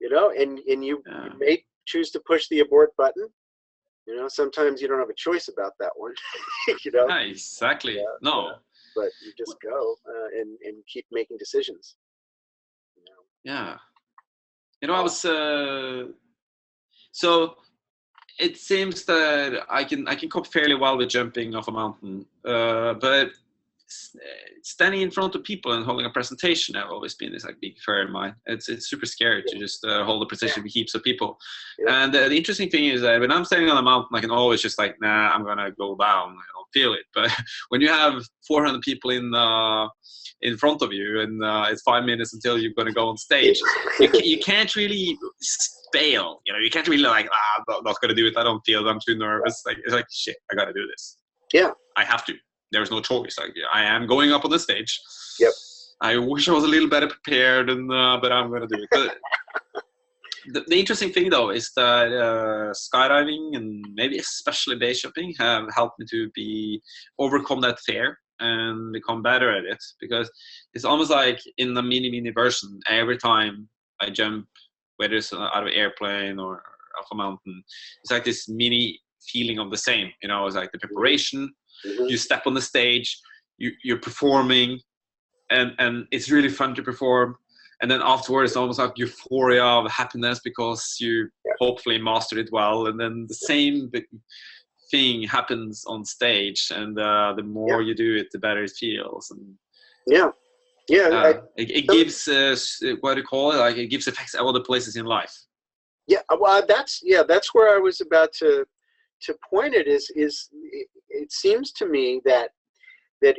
[SPEAKER 3] and you may choose to push the abort button. Sometimes you don't have a choice about that one.
[SPEAKER 2] Yeah, exactly. No.
[SPEAKER 3] But you just go and keep making decisions.
[SPEAKER 2] Yeah. I was so it seems that I can cope fairly well with jumping off a mountain, but standing in front of people and holding a presentation have always been this big fear in mine. It's super scary to just hold a presentation with heaps of people. And the interesting thing is that when I'm standing on a mountain, I can always just nah, I'm gonna go down. I don't feel it. But when you have 400 people in front of you and it's 5 minutes until you're gonna go on stage, you can't really fail. You can't really I'm not gonna do it. I don't feel it. I'm too nervous. It's shit. I gotta do this.
[SPEAKER 3] Yeah,
[SPEAKER 2] I have to. There's no choice. I am going up on the stage.
[SPEAKER 3] Yep.
[SPEAKER 2] I wish I was a little better prepared, but I'm going to do it. But the interesting thing, though, is that skydiving and maybe especially base jumping have helped me to overcome that fear and become better at it. Because it's almost like in a mini version, every time I jump, whether it's out of an airplane or off a mountain, it's like this mini feeling of the same. It's like the preparation. Mm-hmm. You step on the stage, you're performing, and it's really fun to perform. And then afterwards, it's almost like euphoria of happiness because you hopefully mastered it well. And then the same thing happens on stage, and the more you do it, the better it feels. And it gives what do you call it? It gives effects at other places in life.
[SPEAKER 3] Yeah, well, that's where I was about to point it is it seems to me that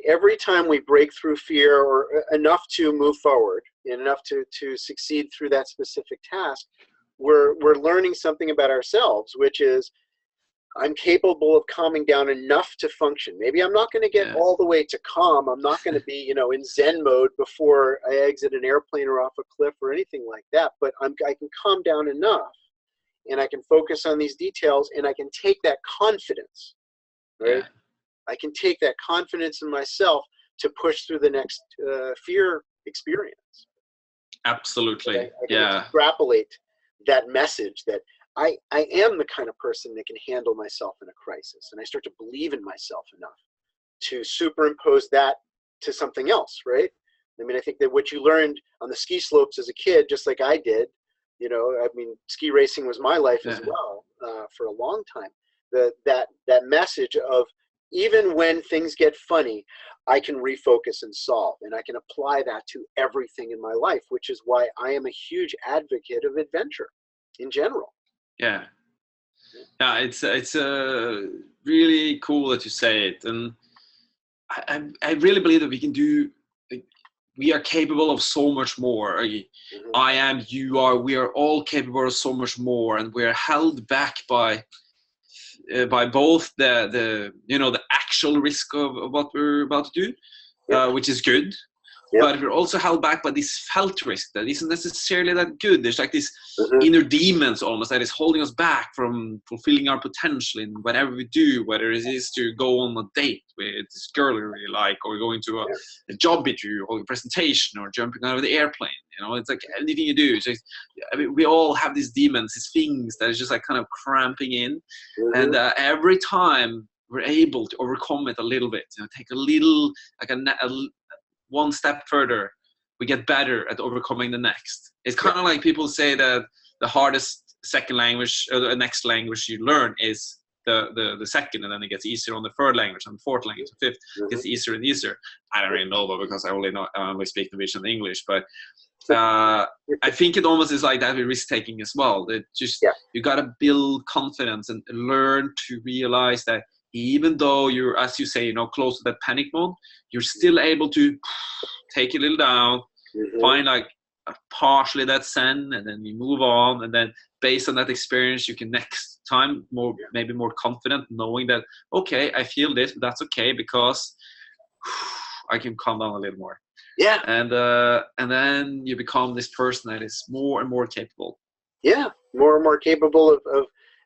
[SPEAKER 3] every time we break through fear or enough to move forward and enough to succeed through that specific task, we're learning something about ourselves, which is I'm capable of calming down enough to function. Maybe I'm not going to get all the way to calm. I'm not going to be, in Zen mode before I exit an airplane or off a cliff or anything like that, but I can calm down enough and I can focus on these details and I can take that confidence. Right? Yeah. I can take that confidence in myself to push through the next fear experience.
[SPEAKER 2] Absolutely.
[SPEAKER 3] I can extrapolate that message that I am the kind of person that can handle myself in a crisis. And I start to believe in myself enough to superimpose that to something else, right? I mean, I think that what you learned on the ski slopes as a kid, just like I did, ski racing was my life as well for a long time. That message of even when things get funny, I can refocus and solve, and I can apply that to everything in my life, which is why I am a huge advocate of adventure in general.
[SPEAKER 2] Yeah, it's really cool that you say it, and I really believe that we can do. We are capable of so much more. Mm-hmm. I am, you are, we are all capable of so much more, and we are held back by both the actual risk of what we're about to do, which is good. But we're also held back by this felt risk that isn't necessarily that good. There's like this inner demons almost that is holding us back from fulfilling our potential in whatever we do, whether it is to go on a date with this girl you really like, or going to a job interview, or a presentation, or jumping out of the airplane. It's like anything you do. We all have these demons, these things that is just like kind of cramping in. And every time we're able to overcome it a little bit, take a little, like one step further, we get better at overcoming the next. It's kind of like people say that the hardest second language or the next language you learn is the second, and then it gets easier on the third language, and the fourth language, and fifth gets easier and easier. I don't really know, but because I only speak Norwegian and English, but I think it almost is like that with risk taking as well. That just you got to build confidence and learn to realize that even though you're, as you say, close to that panic mode, you're still able to take it a little down, find like partially that zen, and then you move on. And then based on that experience, you can next time maybe more confident, knowing that, okay, I feel this, but that's okay because I can calm down a little more. Yeah. And then you become this person that is more and more capable.
[SPEAKER 3] Yeah. more and more capable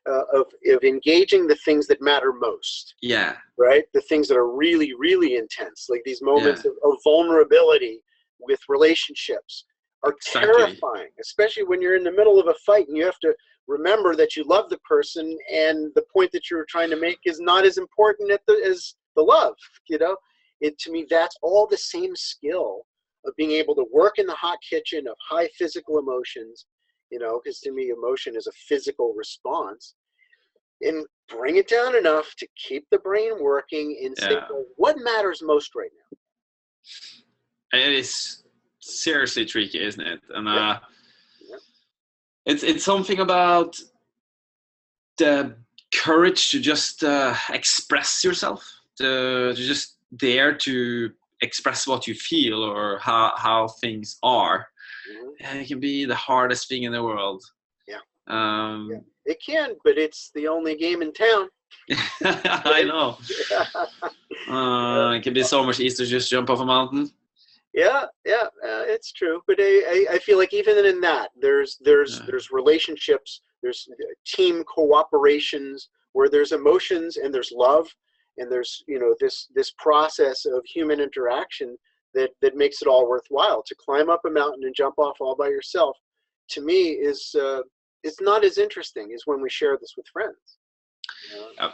[SPEAKER 3] of engaging the things that matter most.
[SPEAKER 2] Yeah.
[SPEAKER 3] Right? The things that are really, really intense, like these moments
[SPEAKER 2] Yeah.
[SPEAKER 3] of vulnerability with relationships are
[SPEAKER 2] Exactly.
[SPEAKER 3] terrifying, especially when you're in the middle of a fight and you have to remember that you love the person and the point that you're trying to make is not as important as the love, you know? To me, that's all the same skill of being able to work in the hot kitchen of high physical emotions, you know, because to me, emotion is a physical response, and bring it down enough to keep the brain working and say, well, what matters most right now?
[SPEAKER 2] It is seriously tricky, isn't it? And
[SPEAKER 3] Yeah.
[SPEAKER 2] it's something about the courage to just express yourself, to just dare to express what you feel or how things are.
[SPEAKER 3] Mm-hmm.
[SPEAKER 2] It can be the hardest thing in the world.
[SPEAKER 3] Yeah. It can, but it's the only game in town.
[SPEAKER 2] I know. It can be so much easier to just jump off a mountain.
[SPEAKER 3] Yeah, it's true. But I feel like even in that, there's relationships, there's team cooperations where there's emotions and there's love, and there's, you know, this process of human interaction that makes it all worthwhile. To climb up a mountain and jump off all by yourself, to me, is it's not as interesting as when we share this with friends. You know?